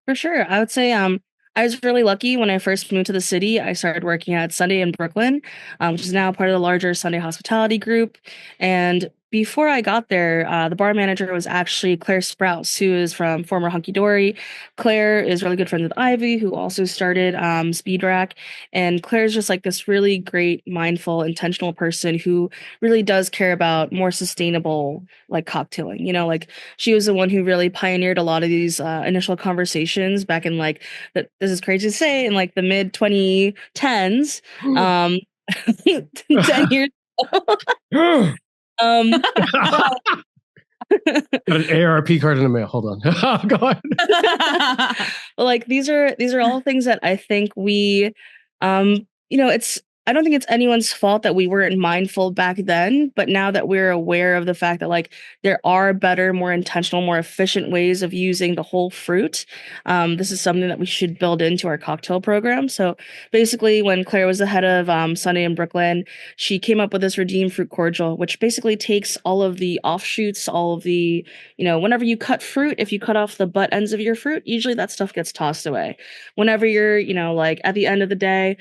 For sure. I would say I was really lucky when I first moved to the city. I started working at Sunday in Brooklyn, which is now part of the larger Sunday Hospitality Group. And before I got there, the bar manager was actually Claire Sprouse, who is from former Hunky Dory. Claire is really good friends with Ivy, who also started Speed Rack. And Claire's just like this really great, mindful, intentional person who really does care about more sustainable like cocktailing. Like she was the one who really pioneered a lot of these initial conversations back in like, this is crazy to say, in like the mid 2010s, 10 years ago. Got an AARP card in the mail. Hold on. Go on. Like these are all things that I think we I don't think it's anyone's fault that we weren't mindful back then, but now that we're aware of the fact that like there are better, more intentional, more efficient ways of using the whole fruit, this is something that we should build into our cocktail program. So basically, when Claire was the head of Sunday in Brooklyn, she came up with this redeemed fruit cordial, which basically takes all of the offshoots, all of the, whenever you cut fruit, if you cut off the butt ends of your fruit, usually that stuff gets tossed away. Whenever you're, like at the end of the day,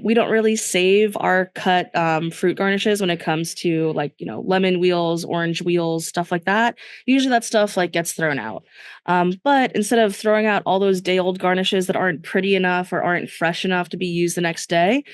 we don't really save our cut fruit garnishes when it comes to like, lemon wheels, orange wheels, stuff like that. Usually that stuff like gets thrown out. But instead of throwing out all those day old garnishes that aren't pretty enough or aren't fresh enough to be used the next day,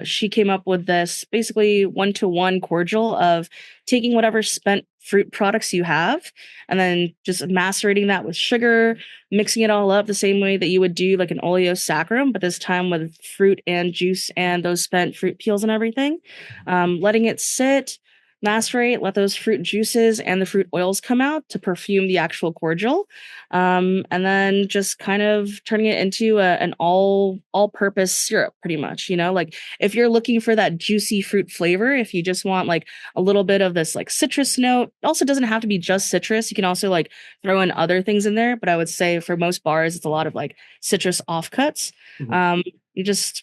she came up with this basically 1-to-1 cordial of taking whatever spent fruit products you have and then just macerating that with sugar, mixing it all up the same way that you would do like an oleosaccharum, but this time with fruit and juice and those spent fruit peels and everything. Letting it sit, macerate, let those fruit juices and the fruit oils come out to perfume the actual cordial. And then just kind of turning it into an all-purpose syrup, pretty much, like if you're looking for that juicy fruit flavor, if you just want like a little bit of this like citrus note, it also doesn't have to be just citrus. You can also like throw in other things in there, but I would say for most bars, it's a lot of like citrus offcuts. Mm-hmm. You just,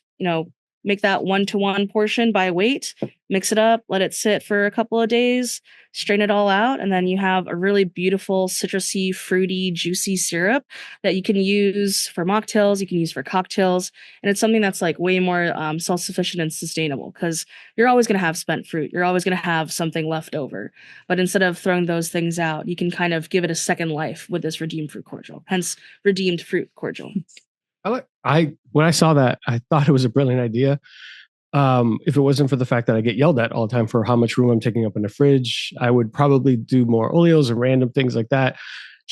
make that 1-to-1 portion by weight, mix it up, let it sit for a couple of days, strain it all out, and then you have a really beautiful citrusy, fruity, juicy syrup that you can use for mocktails, you can use for cocktails, and it's something that's like way more self-sufficient and sustainable because you're always going to have spent fruit, you're always going to have something left over, but instead of throwing those things out, you can kind of give it a second life with this redeemed fruit cordial, hence redeemed fruit cordial. When I saw that, I thought it was a brilliant idea. If it wasn't for the fact that I get yelled at all the time for how much room I'm taking up in the fridge, I would probably do more oleos and random things like that.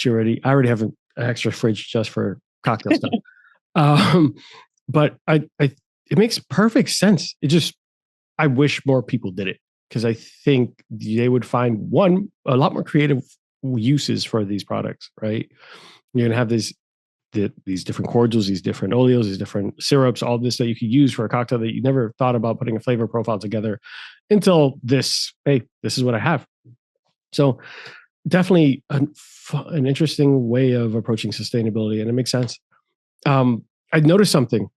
I already have an extra fridge just for cocktail stuff. But it makes perfect sense. I wish more people did it because I think they would find a lot more creative uses for these products, right? You're going to have these these different cordials, these different oleos, these different syrups, all this that you could use for a cocktail that you never thought about putting a flavor profile together until this, hey, this is what I have. So definitely an interesting way of approaching sustainability, and it makes sense. I noticed something,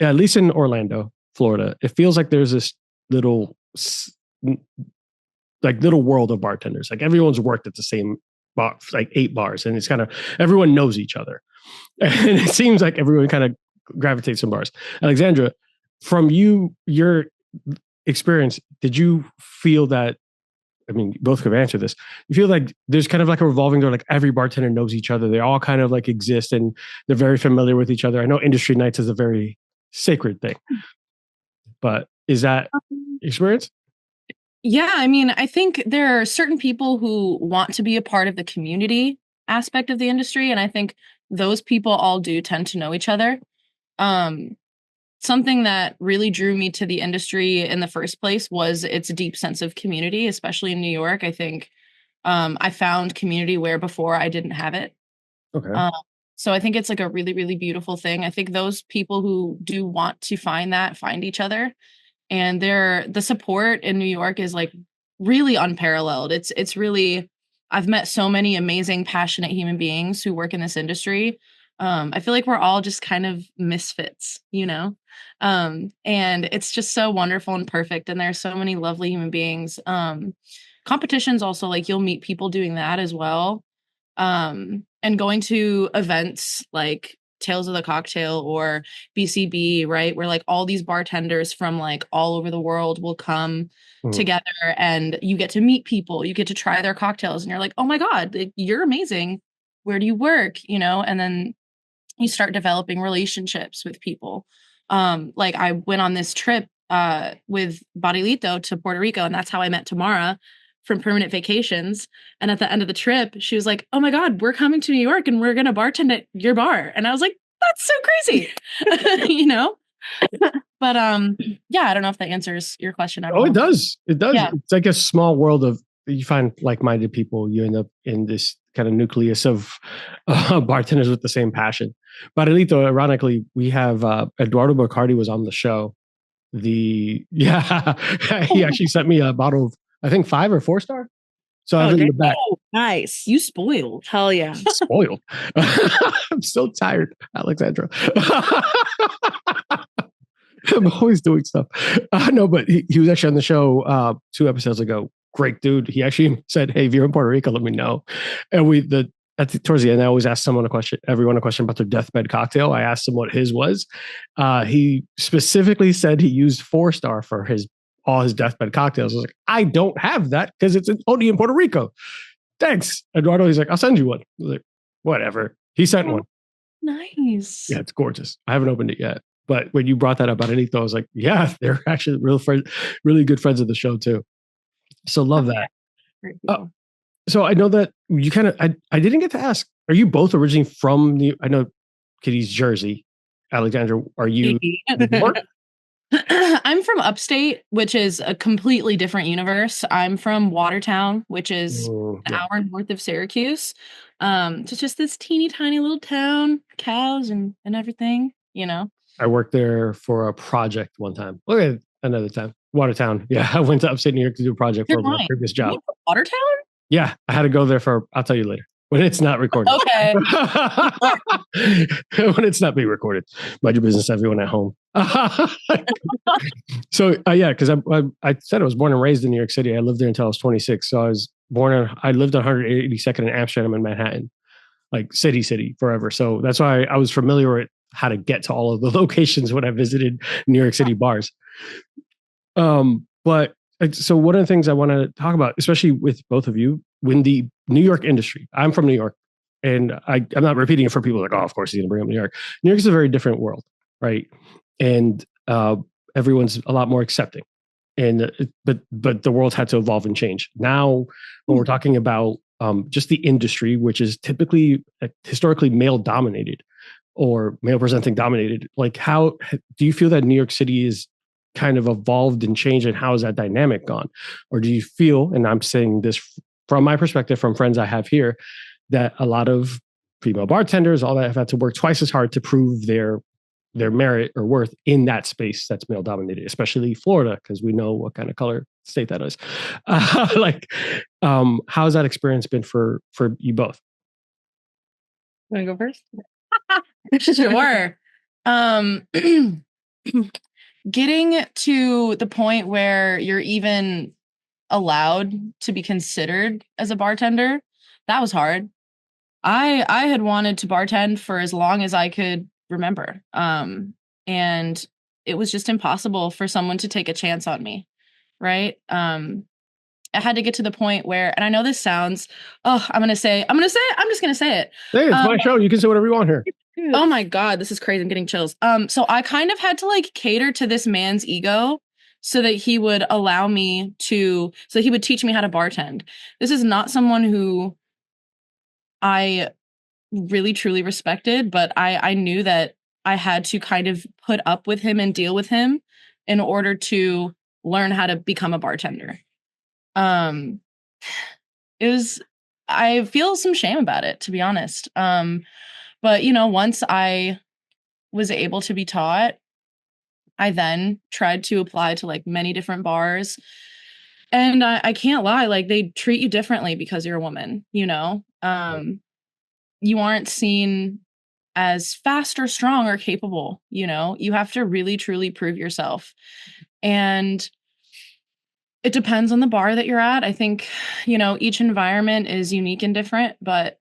at least in Orlando, Florida, it feels like there's this little world of bartenders. Like everyone's worked at the same bar, like 8 bars, and it's kind of everyone knows each other, and it seems like everyone kind of gravitates to bars. Alexandra, from your experience, did you feel that? I mean, both could answer this. You feel like there's kind of like a revolving door, like every bartender knows each other. They all kind of like exist and they're very familiar with each other. I know industry nights is a very sacred thing, but is that experience? Yeah, I mean, I think there are certain people who want to be a part of the community aspect of the industry, and I think those people all do tend to know each other. Something that really drew me to the industry in the first place was its deep sense of community, especially in New York. I think I found community where before I didn't have it. Okay. So I think it's like a really, really beautiful thing. I think those people who do want to find each other, and the support in New York is like really unparalleled. It's really, I've met so many amazing, passionate human beings who work in this industry. I feel like we're all just kind of misfits, you know? And it's just so wonderful and perfect. And there's so many lovely human beings. Competitions also, like you'll meet people doing that as well. And going to events like Tales of the Cocktail or BCB, right? Where like all these bartenders from like all over the world will come together, and you get to meet people, you get to try their cocktails, and you're like, oh my God, you're amazing. Where do you work? You know, and then you start developing relationships with people. Like I went on this trip with Barilito to Puerto Rico, and that's how I met Tamara from Permanent Vacations. And at the end of the trip, she was like, oh my God, we're coming to New York and we're going to bartend at your bar. And I was like, that's so crazy, you know? But yeah, I don't know if that answers your question. It does. It does. Yeah. It's like a small world of, you find like-minded people, you end up in this kind of nucleus of bartenders with the same passion. Barilito, ironically, we have Eduardo Bacardi was on the show. He actually sent me a bottle of, I think 5 or 4 star. So I have it in the back. Oh, nice. You spoiled. Hell yeah. Spoiled. I'm so tired, Alexandra. I'm always doing stuff. No, but he was actually on the show 2 episodes ago. Great dude. He actually said, hey, if you're in Puerto Rico, let me know. And towards the end, I always ask everyone a question about their deathbed cocktail. I asked him what his was. He specifically said he used 4-star for all his deathbed cocktails. I was like, I don't have that because it's only in Puerto Rico. Thanks, Eduardo. He's like, I'll send you one. I was like, whatever. He sent one. Nice. Yeah, it's gorgeous. I haven't opened it yet. But when you brought that up, I was like, yeah, they're actually really good friends of the show too. So love that. So I know that you kind of, I didn't get to ask, are you both originally from I know Kitty's Jersey. Alexandra, are you? I'm from upstate, which is a completely different universe. I'm from Watertown, which is an hour north of Syracuse. It's just this teeny tiny little town, cows and everything, you know. I worked there for a project one time. Okay, another time. Watertown. Yeah, I went to upstate New York to do a project for my previous job. Watertown? Yeah, I had to go there I'll tell you later. When it's not recorded. Okay. When it's not being recorded. Mind your business, everyone at home. So, yeah, because I said I was born and raised in New York City. I lived there until I was 26. So I lived on 182nd in Amsterdam and Manhattan, like city forever. So that's why I was familiar with how to get to all of the locations when I visited New York City bars. But so one of the things I want to talk about, especially with both of you, when the New York industry, I'm from New York, and I'm not repeating it for people like, oh, of course he's going to bring up New York. New York is a very different world, right? And everyone's a lot more accepting. But the world had to evolve and change. Now, when we're talking about just the industry, which is typically historically male dominated or male presenting dominated, like how do you feel that New York City is kind of evolved and changed, and how has that dynamic gone? Or do you feel, and I'm saying this from my perspective, from friends I have here, that a lot of female bartenders, all that, have had to work twice as hard to prove their merit or worth in that space that's male dominated, especially Florida, because we know what kind of color state that is. How's that experience been for you both? Want to go first? Sure. Getting to the point where you're even allowed to be considered as a bartender, that was hard. I had wanted to bartend for as long as I could remember. And it was just impossible for someone to take a chance on me. Right. I had to get to the point where, and I know this sounds, I'm just going to say it. Hey, it's my show. You can say whatever you want here. Oh my God, this is crazy. I'm getting chills. So I kind of had to like cater to this man's ego so that he would allow me so he would teach me how to bartend. This is not someone who I really truly respected, but I knew that I had to kind of put up with him and deal with him in order to learn how to become a bartender. I feel some shame about it, to be honest. But once I was able to be taught, I then tried to apply to like many different bars. And I can't lie, like they treat you differently because you're a woman, you aren't seen as fast or strong or capable, you have to really truly prove yourself. And it depends on the bar that you're at. I think, each environment is unique and different, but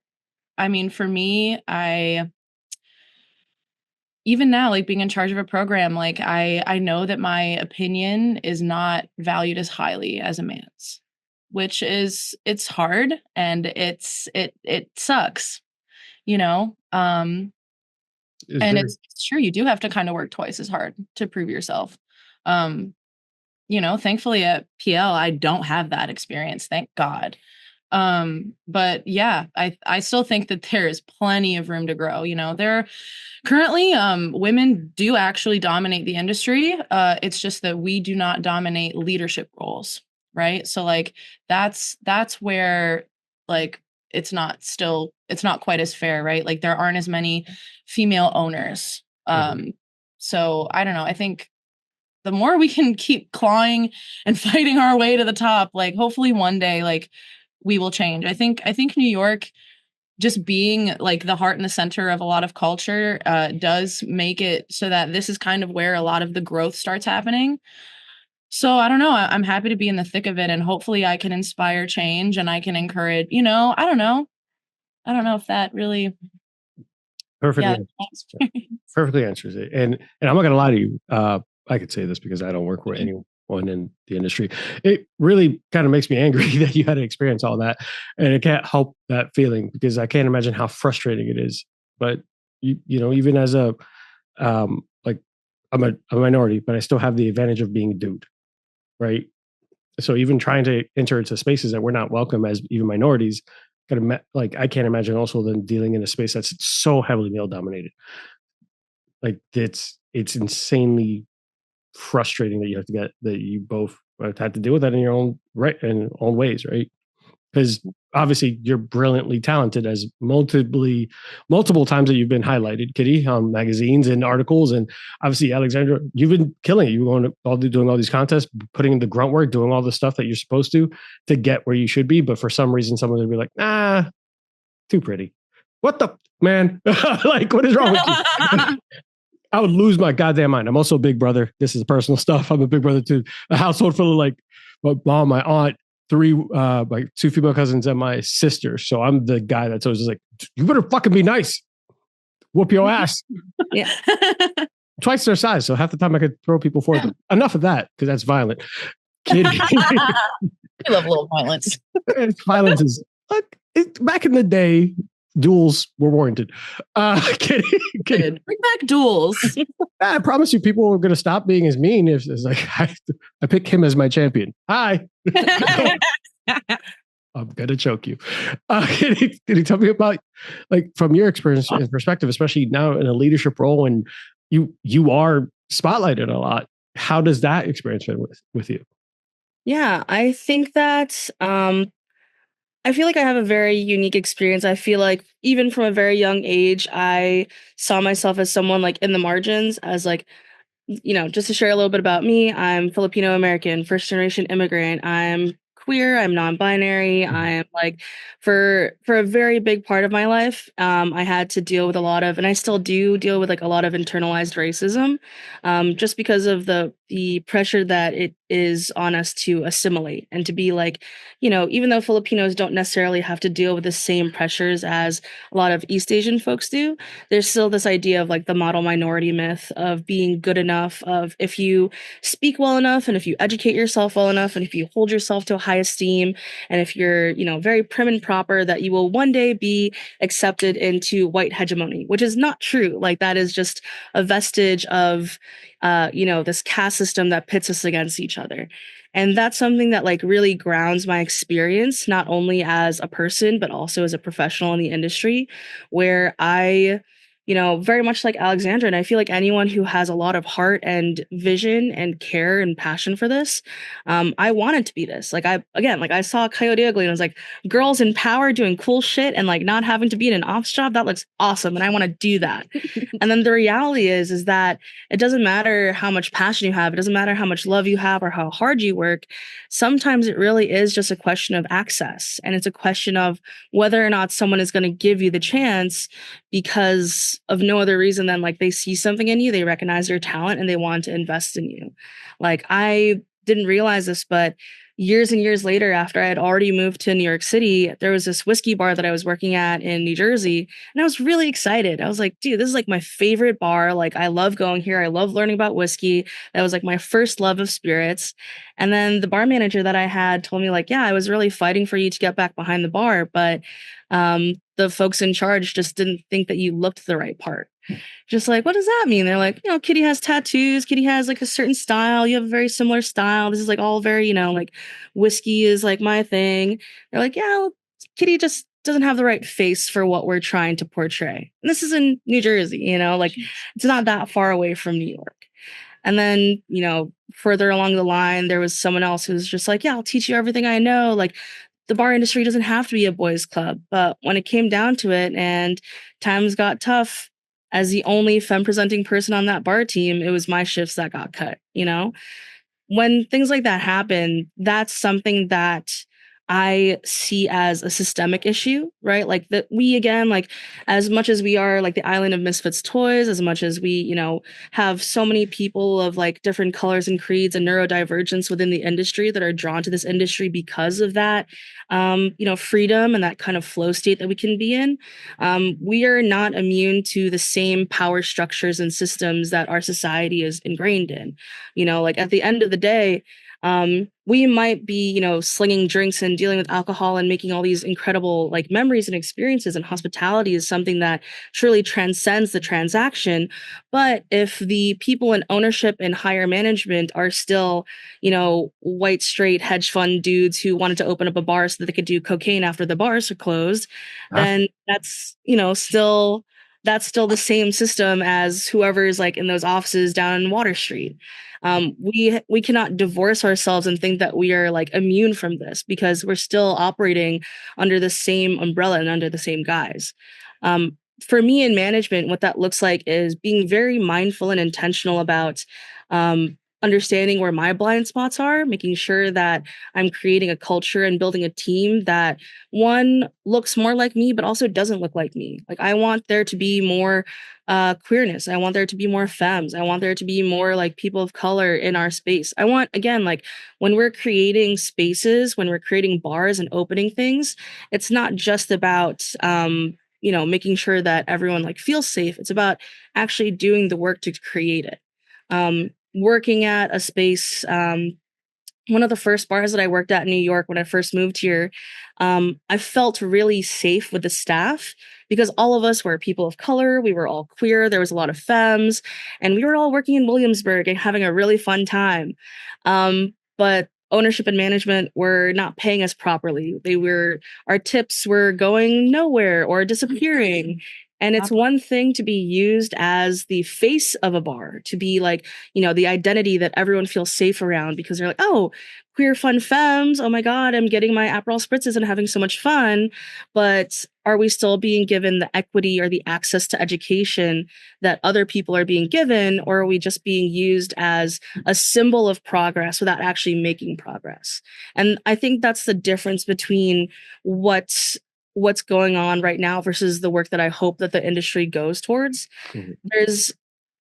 I mean, for me, even now, like being in charge of a program, like I know that my opinion is not valued as highly as a man's, which it's hard and it sucks, and it's true. You do have to kind of work twice as hard to prove yourself. Thankfully at PL, I don't have that experience. Thank God. But yeah, I still think that there is plenty of room to grow. There currently, women do actually dominate the industry. It's just that we do not dominate leadership roles. Right. So like, that's where like, it's not quite as fair. Right. Like there aren't as many female owners. So I don't know. I think the more we can keep clawing and fighting our way to the top, like hopefully one day, like, we will change. I think New York, just being like the heart and the center of a lot of culture, does make it so that this is kind of where a lot of the growth starts happening. So I don't know. I'm happy to be in the thick of it, and hopefully I can inspire change and I can encourage. I don't know if that really perfectly answers it. And I'm not going to lie to you. I could say this because I don't work with anyone in the industry. It really kind of makes me angry that you had to experience all that, and it can't help that feeling because I can't imagine how frustrating it is. But even as I'm a minority, but I still have the advantage of being a dude, right? So even trying to enter into spaces that we're not welcome as even minorities, I can't imagine also then dealing in a space that's so heavily male dominated. Like it's insanely frustrating that you both had to deal with that in your own ways, right? Because obviously you're brilliantly talented, as multiple times that you've been highlighted, Kitty, on magazines and articles, and obviously Alexandra, you've been killing it. You're doing all these contests, putting in the grunt work, doing all the stuff that you're supposed to get where you should be. But for some reason, someone would be like, "Nah, too pretty." What the man? Like, what is wrong with you? I would lose my goddamn mind. I'm also a big brother. This is personal stuff. I'm a big brother to a household full of like my mom, my aunt, my two female cousins, and my sister. So I'm the guy that's always just like, you better fucking be nice. Whoop your ass. Yeah. Twice their size. So half the time I could throw people for them. Enough of that, because that's violent. Kidding. I love a little violence. Violence is back in the day. Duels were warranted. Kidding. Bring back duels. I promise you, people are going to stop being as mean if it's like I pick him as my champion. Hi. I'm going to choke you. Can you tell me about, like, from your experience and perspective, especially now in a leadership role, and you are spotlighted a lot. How does that experience fit with you? Yeah, I think that I feel like I have a very unique experience. I feel like even from a very young age, I saw myself as someone like in the margins, as like, just to share a little bit about me, I'm Filipino American, first generation immigrant. I'm queer, I'm non-binary. I'm like for a very big part of my life, I had to deal with a lot of, and I still do deal with like a lot of internalized racism, just because of the pressure that it is on us to assimilate and to be like, even though Filipinos don't necessarily have to deal with the same pressures as a lot of East Asian folks do, there's still this idea of like the model minority myth of being good enough, of if you speak well enough and if you educate yourself well enough and if you hold yourself to a high esteem and if you're, very prim and proper, that you will one day be accepted into white hegemony, which is not true. Like that is just a vestige of this caste system that pits us against each other. And that's something that like really grounds my experience, not only as a person, but also as a professional in the industry, where I, very much like Alexandra, and I feel like anyone who has a lot of heart and vision and care and passion for this, I wanted to be this. Like I saw Coyote Ugly and I was like, girls in power doing cool shit and like not having to be in an ops job, that looks awesome. And I want to do that. And then the reality is that it doesn't matter how much passion you have. It doesn't matter how much love you have or how hard you work. Sometimes it really is just a question of access. And it's a question of whether or not someone is going to give you the chance because of no other reason than like they see something in you, they recognize your talent and they want to invest in you. Like I didn't realize this, but years and years later, after I had already moved to New York City, there was this whiskey bar that I was working at in New Jersey. And I was really excited. I was like, dude, this is like my favorite bar. Like, I love going here. I love learning about whiskey. That was like my first love of spirits. And then the bar manager that I had told me, like, yeah, I was really fighting for you to get back behind the bar. But the folks in charge just didn't think that you looked the right part. Just like, what does that mean? They're like, Kitty has tattoos. Kitty has like a certain style. You have a very similar style. This is like all very, like whiskey is like my thing. They're like, yeah, well, Kitty just doesn't have the right face for what we're trying to portray. And this is in New Jersey, like it's not that far away from New York. And then, further along the line, there was someone else who's just like, yeah, I'll teach you everything I know. Like the bar industry doesn't have to be a boys' club. But when it came down to it and times got tough, as the only femme presenting person on that bar team, it was my shifts that got cut, When things like that happen, that's something that I see as a systemic issue, right? Like that we, again, like as much as we are like the island of misfits toys, as much as we, have so many people of like different colors and creeds and neurodivergence within the industry that are drawn to this industry because of that, freedom and that kind of flow state that we can be in. We are not immune to the same power structures and systems that our society is ingrained in. Like at the end of the day, we might be, slinging drinks and dealing with alcohol and making all these incredible like memories and experiences. And hospitality is something that truly transcends the transaction. But if the people in ownership and higher management are still, white, straight hedge fund dudes who wanted to open up a bar so that they could do cocaine after the bars are closed, then that's, still the same system as whoever's like in those offices down in Water Street. We cannot divorce ourselves and think that we are like immune from this because we're still operating under the same umbrella and under the same guise. For me in management, what that looks like is being very mindful and intentional about understanding where my blind spots are, making sure that I'm creating a culture and building a team that one looks more like me, but also doesn't look like me. Like I want there to be more queerness. I want there to be more femmes. I want there to be more like people of color in our space. I want, again, like when we're creating spaces, when we're creating bars and opening things, it's not just about, making sure that everyone like feels safe. It's about actually doing the work to create it. Working at a space, one of the first bars that I worked at in New York when I first moved here, I felt really safe with the staff because all of us were people of color. We were all queer. There was a lot of femmes, and we were all working in Williamsburg and having a really fun time. But ownership and management were not paying us properly. Our tips were going nowhere or disappearing. And it's one thing to be used as the face of a bar, to be like, the identity that everyone feels safe around because they're like, oh, queer fun femmes. Oh my God, I'm getting my Aperol spritzes and having so much fun. But are we still being given the equity or the access to education that other people are being given? Or are we just being used as a symbol of progress without actually making progress? And I think that's the difference between what's going on right now versus the work that I hope that the industry goes towards.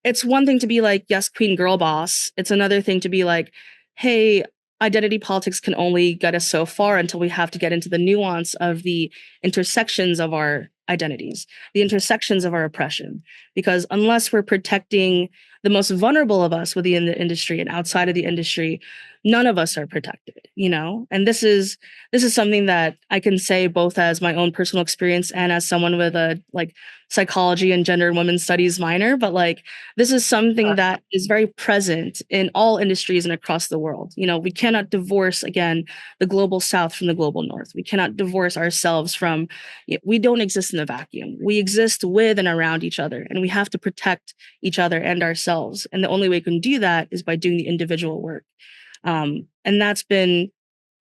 It's one thing to be like, yes, queen girl boss. It's another thing to be like, hey, identity politics can only get us so far until we have to get into the nuance of the intersections of our identities, the intersections of our oppression. Because unless we're protecting the most vulnerable of us within the industry and outside of the industry, none of us are protected, And this is something that I can say both as my own personal experience and as someone with a psychology and gender and women's studies minor. But this is something that is very present in all industries and across the world. We cannot divorce, again, the global South from the global North. We cannot divorce ourselves from, we don't exist in a vacuum. We exist with and around each other, and we have to protect each other and ourselves. And the only way we can do that is by doing the individual work. And that's been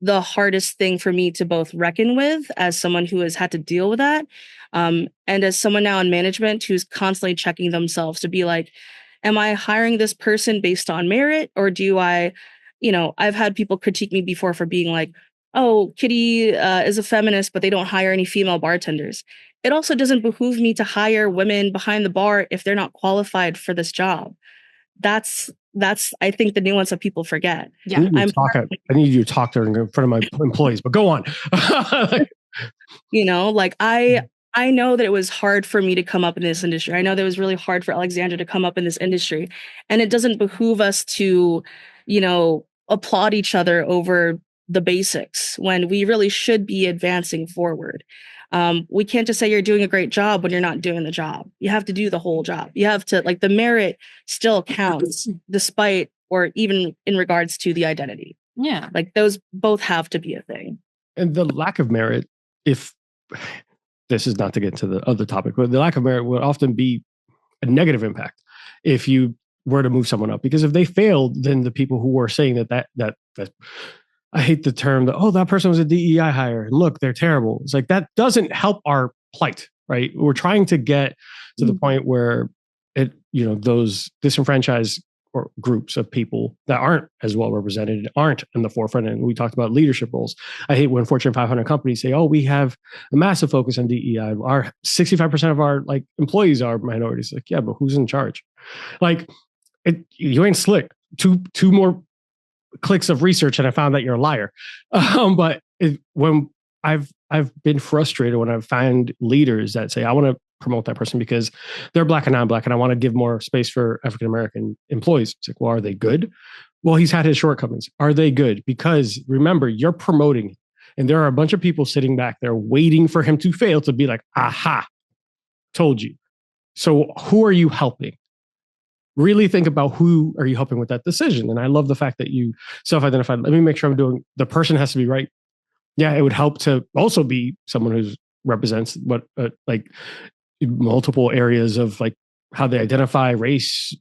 the hardest thing for me to both reckon with as someone who has had to deal with that. And as someone now in management who's constantly checking themselves to be like, am I hiring this person based on merit? Or do I, I've had people critique me before for being like, oh, Kitty is a feminist, but they don't hire any female bartenders. It also doesn't behoove me to hire women behind the bar if they're not qualified for this job. That's I think the nuance that people forget. Yeah, I need you to talk to her in front of my employees, but go on. I know that it was hard for me to come up in this industry. I know that it was really hard for Alexandra to come up in this industry, and it doesn't behoove us to, applaud each other over the basics when we really should be advancing forward. We can't just say you're doing a great job when you're not doing the job. You have to do the whole job. You have to, the merit still counts despite, or even in regards to the identity. Yeah. Those both have to be a thing. And the lack of merit, if this is not to get to the other topic, but the lack of merit would often be a negative impact if you were to move someone up, because if they failed, then the people who were saying that I hate the term that person was a DEI hire and look, they're terrible. It's like, that doesn't help our plight, right? We're trying to get to the point where those disenfranchised or groups of people that aren't as well represented aren't in the forefront. And we talked about leadership roles. I hate when Fortune 500 companies say, oh, we have a massive focus on DEI. Our 65% of our employees are minorities. Yeah, but who's in charge? You ain't slick. Two more clicks of research and I found that you're a liar. When I've been frustrated when I've found leaders that say, I want to promote that person because they're Black and I'm Black and I want to give more space for African-American employees. It's like, well, are they good? Well, he's had his shortcomings. Are they good? Because remember, you're promoting him, and there are a bunch of people sitting back there waiting for him to fail to be like, aha, told you. So who are you helping? Really think about who are you helping with that decision. And I love the fact that you self-identified. Let me make sure the person has to be right. Yeah, it would help to also be someone who represents what multiple areas of how they identify, race,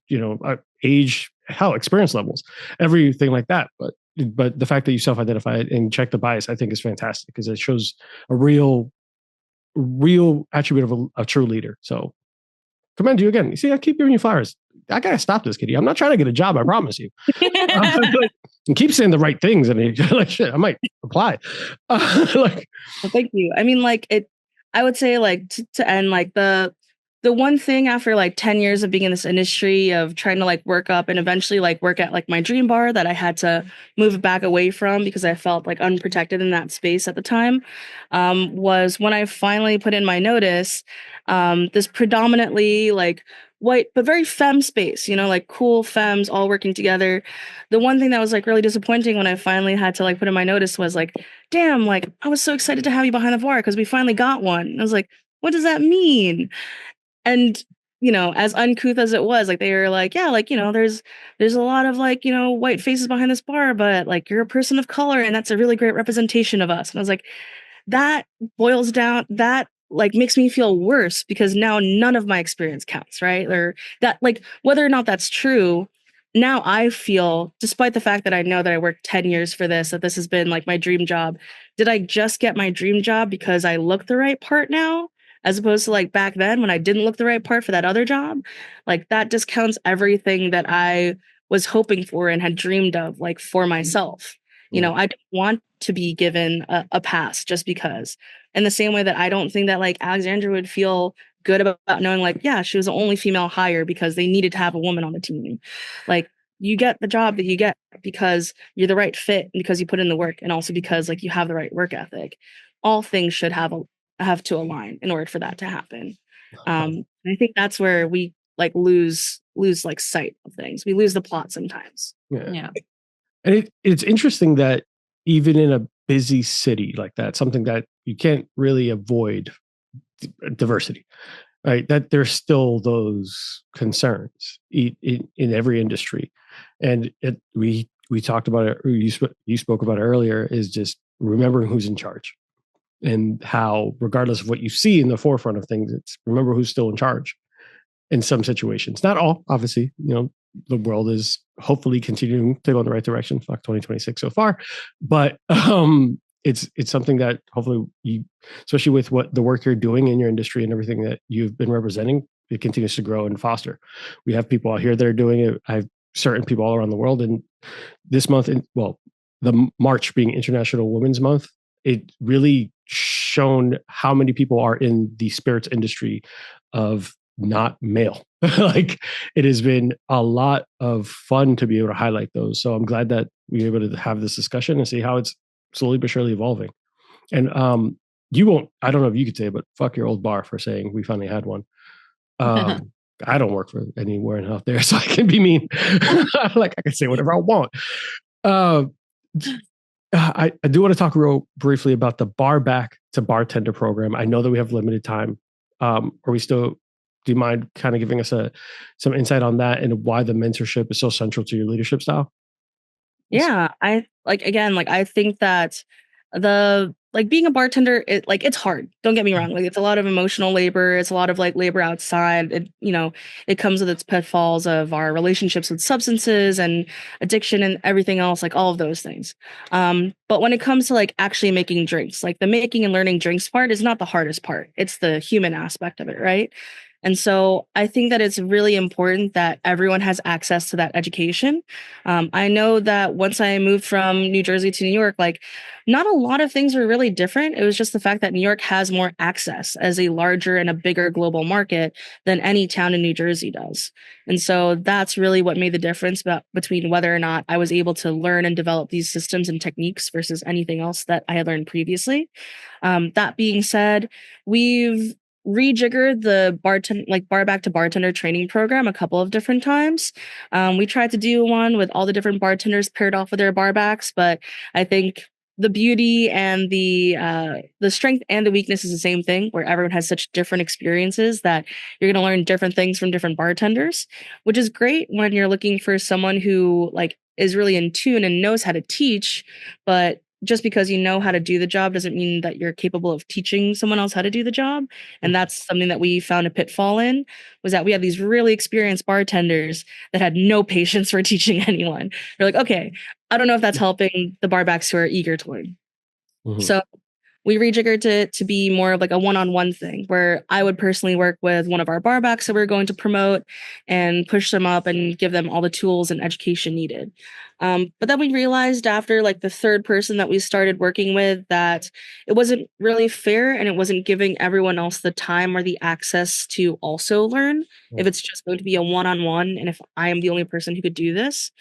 age, experience levels, everything like that. But the fact that you self-identify it and check the bias, I think is fantastic because it shows a real attribute of a true leader. So commend you again. You see, I keep giving you flowers. I gotta stop this, Kitty. I'm not trying to get a job. I promise you. And keep saying the right things, and shit, I might apply. Well, thank you. I mean, I would say, to end, the one thing after 10 years of being in this industry of trying to work up and eventually work at my dream bar that I had to move back away from because I felt unprotected in that space at the time, was when I finally put in my notice. This predominantly white but very femme space, cool femmes all working together. The one thing that was really disappointing when I finally had to put in my notice was damn, I was so excited to have you behind the bar because we finally got one. And I was like, what does that mean? And as uncouth as it was, they were yeah, there's a lot of white faces behind this bar, but you're a person of color and that's a really great representation of us. And I was like, that boils down, that like makes me feel worse because now none of my experience counts, right? Or that, like, whether or not that's true, now I feel, despite the fact that I know that I worked 10 years for this, that this has been like my dream job. Did I just get my dream job because I look the right part now? As opposed to like back then when I didn't look the right part for that other job? Like that discounts everything that I was hoping for and had dreamed of, like for myself. You know, I don't want to be given a pass just because. In the same way that I don't think that like Alexandra would feel good about knowing like, yeah, she was the only female hire because they needed to have a woman on the team. Like you get the job that you get because you're the right fit, because you put in the work, and also because like you have the right work ethic. All things should have to align in order for that to happen. I think that's where we like lose like sight of things. We lose the plot sometimes. Yeah. And it's interesting that even in a busy city like that, something that you can't really avoid diversity, right? That there's still those concerns in every industry. And we talked about it, you spoke about it earlier, is just remembering who's in charge and how, regardless of what you see in the forefront of things, it's remember who's still in charge in some situations. Not all, obviously, the world is hopefully continuing to go in the right direction. Fuck 2026 so far, but it's something that hopefully you, especially with what the work you're doing in your industry and everything that you've been representing, it continues to grow and foster. We have people out here that are doing it. I have certain people all around the world, and this month, the March being International Women's Month, it really shown how many people are in the spirits industry of not male. Like it has been a lot of fun to be able to highlight those. So I'm glad that we were able to have this discussion and see how it's slowly but surely evolving. And you won't, I don't know if you could say it, but fuck your old bar for saying we finally had one. I don't work for anywhere out there, so I can be mean. Like I can say whatever I want. I do want to talk real briefly about the bar back to bartender program. I know that we have limited time. Do you mind kind of giving us some insight on that and why the mentorship is so central to your leadership style? Yeah, I think that being a bartender, it's hard. Don't get me wrong. Like it's a lot of emotional labor. It's a lot of like labor outside. It comes with its pitfalls of our relationships with substances and addiction and everything else, like all of those things. But when it comes to like actually making drinks, like the making and learning drinks part is not the hardest part. It's the human aspect of it, right? And so I think that it's really important that everyone has access to that education. I know that once I moved from New Jersey to New York, like not a lot of things were really different. It was just the fact that New York has more access as a larger and a bigger global market than any town in New Jersey does. And so that's really what made the difference between whether or not I was able to learn and develop these systems and techniques versus anything else that I had learned previously. That being said, we've rejiggered the bar back to bartender training program a couple of different times. We tried to do one with all the different bartenders paired off with their bar backs, but I think the beauty and the strength and the weakness is the same thing, where everyone has such different experiences that you're going to learn different things from different bartenders, which is great when you're looking for someone who like is really in tune and knows how to teach. But just because you know how to do the job doesn't mean that you're capable of teaching someone else how to do the job. And that's something that we found a pitfall in, was that we had these really experienced bartenders that had no patience for teaching anyone. They're like, okay, I don't know if that's helping the barbacks who are eager to learn. Mm-hmm. So we rejiggered to be more of like a one-on-one thing, where I would personally work with one of our barbacks that we're going to promote and push them up and give them all the tools and education needed. But then we realized after like the third person that we started working with that it wasn't really fair, and it wasn't giving everyone else the time or the access to also learn if it's just going to be a one-on-one, and if I am the only person who could do this.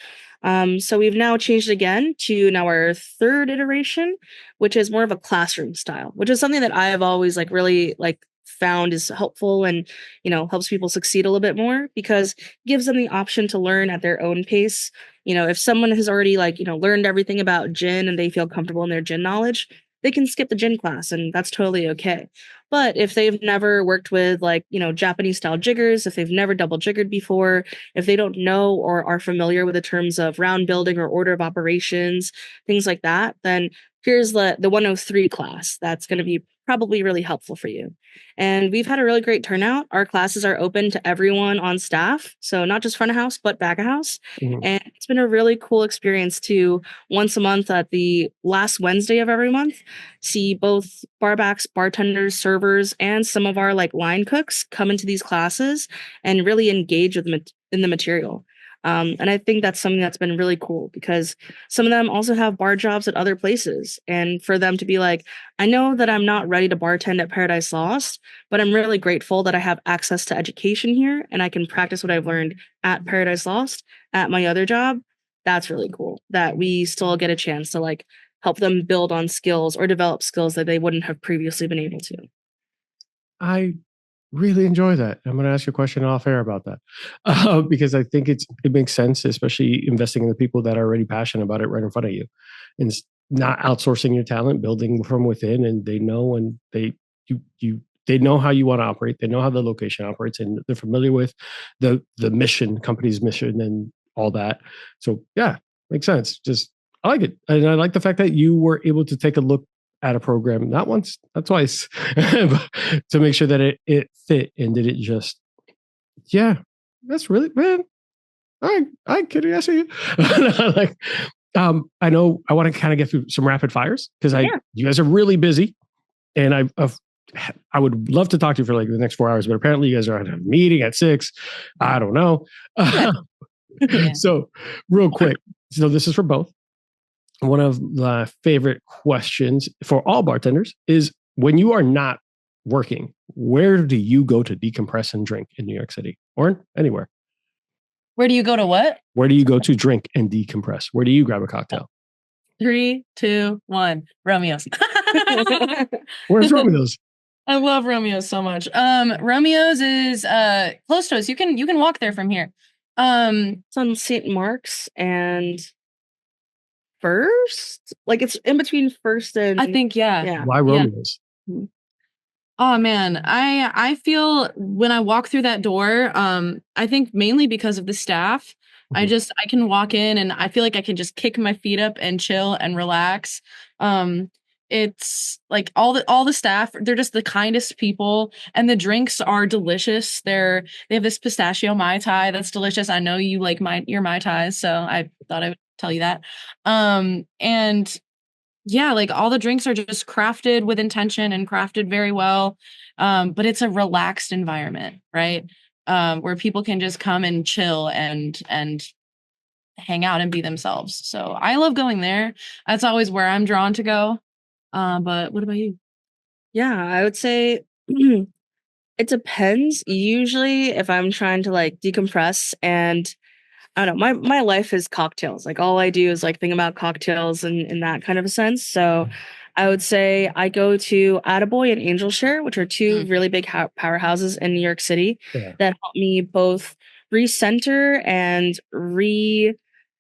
So we've now changed again to now our third iteration, which is more of a classroom style, which is something that I have always like really like found is helpful and, helps people succeed a little bit more, because it gives them the option to learn at their own pace. If someone has already learned everything about gin and they feel comfortable in their gin knowledge, they can skip the gin class, and that's totally okay. But if they've never worked with Japanese style jiggers, if they've never double jiggered before, if they don't know or are familiar with the terms of round building or order of operations, things like that, then here's the 103 class that's going to be probably really helpful for you. And we've had a really great turnout. Our classes are open to everyone on staff. So not just front of house, but back of house. And it's been a really cool experience to once a month at the last Wednesday of every month, see both barbacks, bartenders, servers, and some of our like line cooks come into these classes and really engage with in the material. And I think that's something that's been really cool because some of them also have bar jobs at other places. And for them to be like, I know that I'm not ready to bartend at Paradise Lost, but I'm really grateful that I have access to education here and I can practice what I've learned at Paradise Lost at my other job. That's really cool that we still get a chance to like help them build on skills or develop skills that they wouldn't have previously been able to. I really enjoy that. I'm going to ask you a question off air about that because I think it makes sense, especially investing in the people that are already passionate about it right in front of you, and not outsourcing your talent, building from within. And they know, and they know how you want to operate. They know how the location operates, and they're familiar with the mission, company's mission, and all that. So yeah, makes sense. Just I like it, and I like the fact that you were able to take a look at a program, not once, not twice, to make sure that it fit and did it just, yeah, that's really, man, I can answer you. Like, I know I want to kind of get through some rapid fires because you guys are really busy, and I would love to talk to you for like the next 4 hours, but apparently you guys are at a meeting at 6. I don't know. So real quick, so this is for both. One of the favorite questions for all bartenders is, when you are not working, where do you go to decompress and drink in New York City or anywhere? Where do you go to what? Where do you go to drink and decompress? Where do you grab a cocktail? 3, 2, 1. Romeo's. Where's Romeo's? I love Romeo's so much. Romeo's is close to us. You can walk there from here. It's on St. Mark's and First, like it's in between First and I think Why Romeo's? Yeah. Oh man, I feel when I walk through that door, I think mainly because of the staff. I can walk in and I feel like I can just kick my feet up and chill and relax. It's like all the staff, they're just the kindest people, and the drinks are delicious. They have this pistachio Mai Tai that's delicious. I know you like your Mai Tais, so I thought I would tell you that. And yeah, like all the drinks are just crafted with intention and crafted very well. But it's a relaxed environment, right? Where people can just come and chill and hang out and be themselves. So I love going there. That's always where I'm drawn to go. But what about you? Yeah, I would say it depends. Usually if I'm trying to like decompress, and I don't know, my life is cocktails. Like all I do is like think about cocktails and in that kind of a sense. So I would say I go to Attaboy and Angel Share, which are two really big powerhouses in New York City that help me both recenter and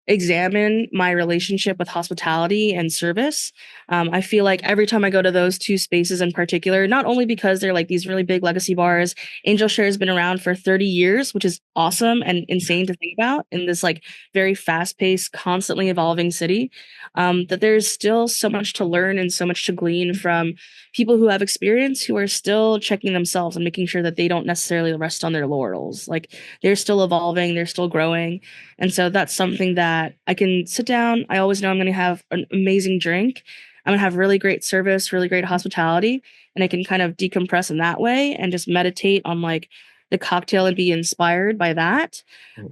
examine my relationship with hospitality and service. I feel like every time I go to those two spaces in particular, not only because they're like these really big legacy bars, Angel Share has been around for 30 years, which is awesome and insane to think about in this like very fast-paced, constantly evolving city, that there's still so much to learn and so much to glean from people who have experience, who are still checking themselves and making sure that they don't necessarily rest on their laurels. Like they're still evolving, they're still growing. And so that's something that I can sit down. I always know I'm going to have an amazing drink. I'm going to have really great service, really great hospitality, and I can kind of decompress in that way and just meditate on like the cocktail and be inspired by that.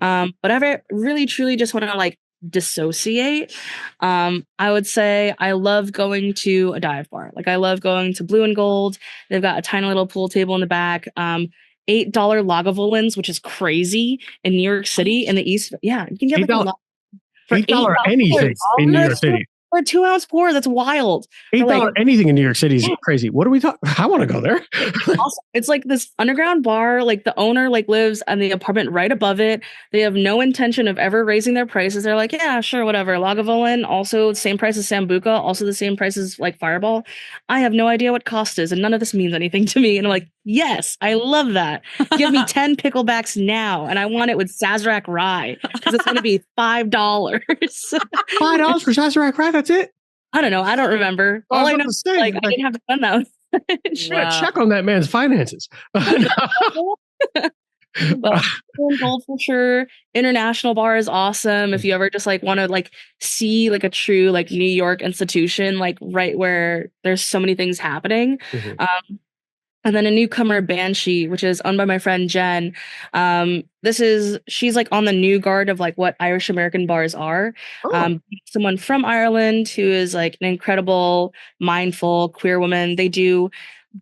But I really, truly just want to like dissociate. I would say I love going to a dive bar. Like I love going to Blue and Gold. They've got a tiny little pool table in the back. $8 Lagavulins, which is crazy in New York City in the East. Yeah, you can get like $8 anything in New York City. For a 2-ounce pour, that's wild. $8 like, anything in New York City is crazy. What are we talking? I want to go there. Awesome. It's like this underground bar. Like the owner like lives in the apartment right above it. They have no intention of ever raising their prices. They're like, yeah, sure, whatever. Lagavulin, also the same price as Sambuca, also the same price as like Fireball. I have no idea what cost is, and none of this means anything to me. And I'm like, yes, I love that. Give me 10 picklebacks now, and I want it with Sazerac rye because it's going to be $5. $5 for Sazerac rye. That's it. I don't know. I don't remember. All I know is like I didn't have to spend that. Check on that man's finances. But gold for sure. International bar is awesome. If you ever just like want to like see like a true like New York institution, like right where there's so many things happening. And then a newcomer, Banshee, which is owned by my friend Jen. She's like on the new guard of like what Irish American bars are. Someone from Ireland who is like an incredible, mindful queer woman. They do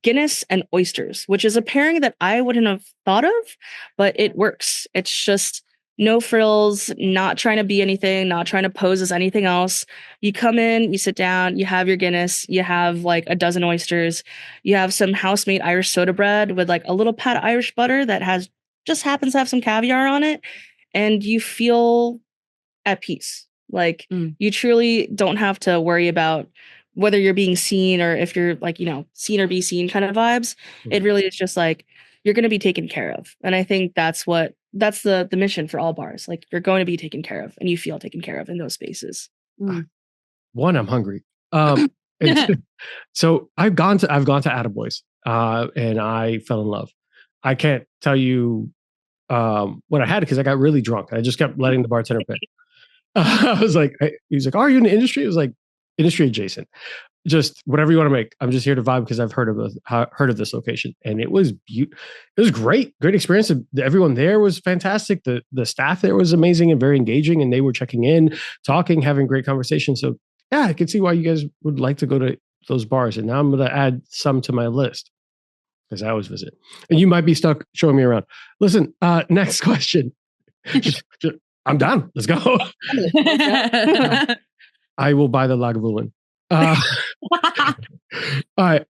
Guinness and oysters, which is a pairing that I wouldn't have thought of, but it works. It's just no frills, not trying to be anything, not trying to pose as anything else. You come in, you sit down, you have your Guinness, you have like a dozen oysters, you have some house-made Irish soda bread with like a little pat of Irish butter that just happens to have some caviar on it, and you feel at peace. Like you truly don't have to worry about whether you're being seen or if you're like, seen or be seen kind of vibes. It really is just like you're going to be taken care of. And I think that's the mission for all bars. Like you're going to be taken care of and you feel taken care of in those spaces. One, I'm hungry. So I've gone to Attaboys and I fell in love. I can't tell you what I had because I got really drunk. I just kept letting the bartender pay. I was like, he was like, "Are you in the industry?" It was like, industry adjacent. Just whatever you want to make. I'm just here to vibe because I've heard of this location, and it was great experience. Everyone there was fantastic. The staff there was amazing and very engaging, and they were checking in, talking, having great conversations. So yeah, I can see why you guys would like to go to those bars. And now I'm going to add some to my list because I always visit. And you might be stuck showing me around. Listen, next question. I'm done. Let's go. I will buy the Lagavulin. All right.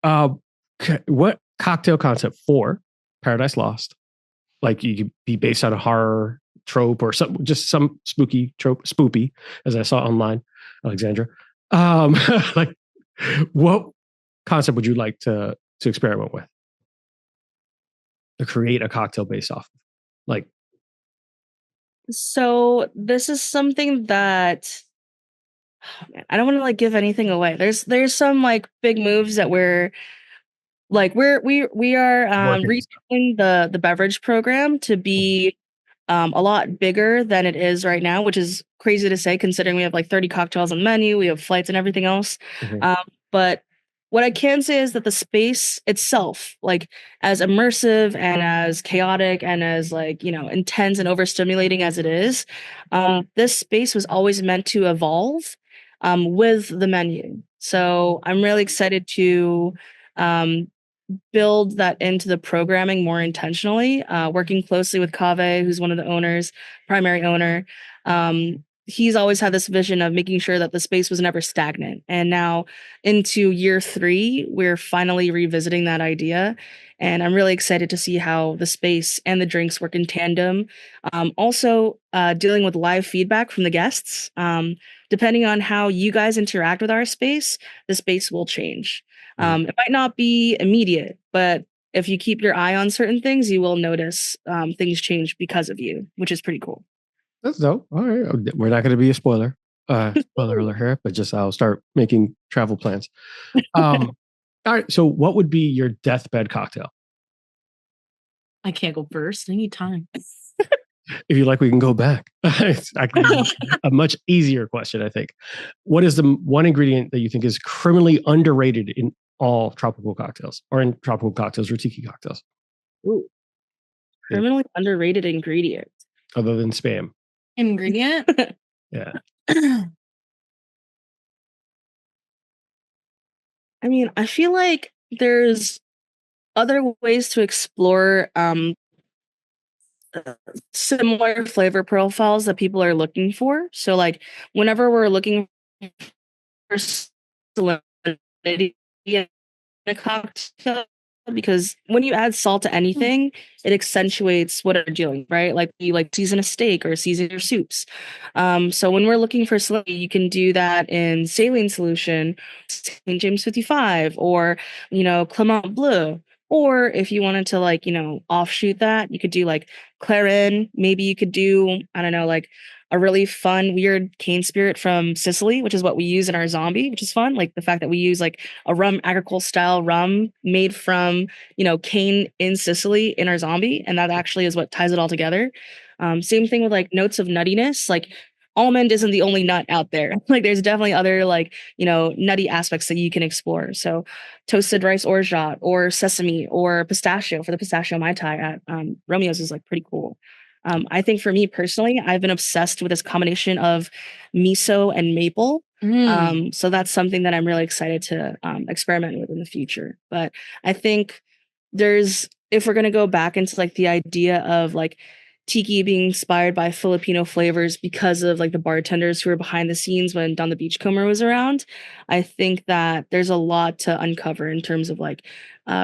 What cocktail concept for Paradise Lost? Like you could be based on a horror trope or just some spooky trope, spoopy, as I saw online, Alexandra. Like what concept would you like to experiment with? To create a cocktail based off of? Like, so this is something that I don't want to like give anything away. There's some like big moves that we are redoing the beverage program to be a lot bigger than it is right now, which is crazy to say considering we have like 30 cocktails on the menu, we have flights and everything else. But what I can say is that the space itself, like as immersive and as chaotic and as like, intense and overstimulating as it is, this space was always meant to evolve with the menu. So I'm really excited to build that into the programming more intentionally, working closely with Kaveh, who's one of the owners, primary owner. He's always had this vision of making sure that the space was never stagnant. And now into year 3, we're finally revisiting that idea. And I'm really excited to see how the space and the drinks work in tandem. Also, dealing with live feedback from the guests. Depending on how you guys interact with our space, the space will change. It might not be immediate, but if you keep your eye on certain things, you will notice things change because of you, which is pretty cool. That's dope. All right. We're not going to be a spoiler alert here, but just I'll start making travel plans. All right. So what would be your deathbed cocktail? I can't go first. I need time. If you like, we can go back. A much easier question, I think. What is the one ingredient that you think is criminally underrated in all tropical cocktails or in tropical cocktails or tiki cocktails? Ooh. Criminally underrated ingredient. Other than spam. Ingredient? Yeah. I mean, I feel like there's other ways to explore similar flavor profiles that people are looking for. So like whenever we're looking for salinity in a cocktail, because when you add salt to anything, it accentuates what you're doing, right? Like you like season a steak or season your soups. So when we're looking for salinity, you can do that in saline solution, St. James 55, or Clement Bleu. Or if you wanted to offshoot that, you could do like Clarin. Maybe you could do, I don't know, like a really fun, weird cane spirit from Sicily, which is what we use in our zombie, which is fun. Like the fact that we use like a rum agricole style rum made from, cane in Sicily in our zombie. And that actually is what ties it all together. Same thing with like notes of nuttiness. Like almond isn't the only nut out there. Like there's definitely other like, nutty aspects that you can explore. So toasted rice orgeat or sesame or pistachio for the pistachio Mai Tai at Romeo's is like pretty cool. I think for me personally, I've been obsessed with this combination of miso and maple. So that's something that I'm really excited to experiment with in the future. But I think if we're going to go back into like the idea of like Tiki being inspired by Filipino flavors because of like the bartenders who were behind the scenes when Don the Beachcomber was around, I think that there's a lot to uncover in terms of like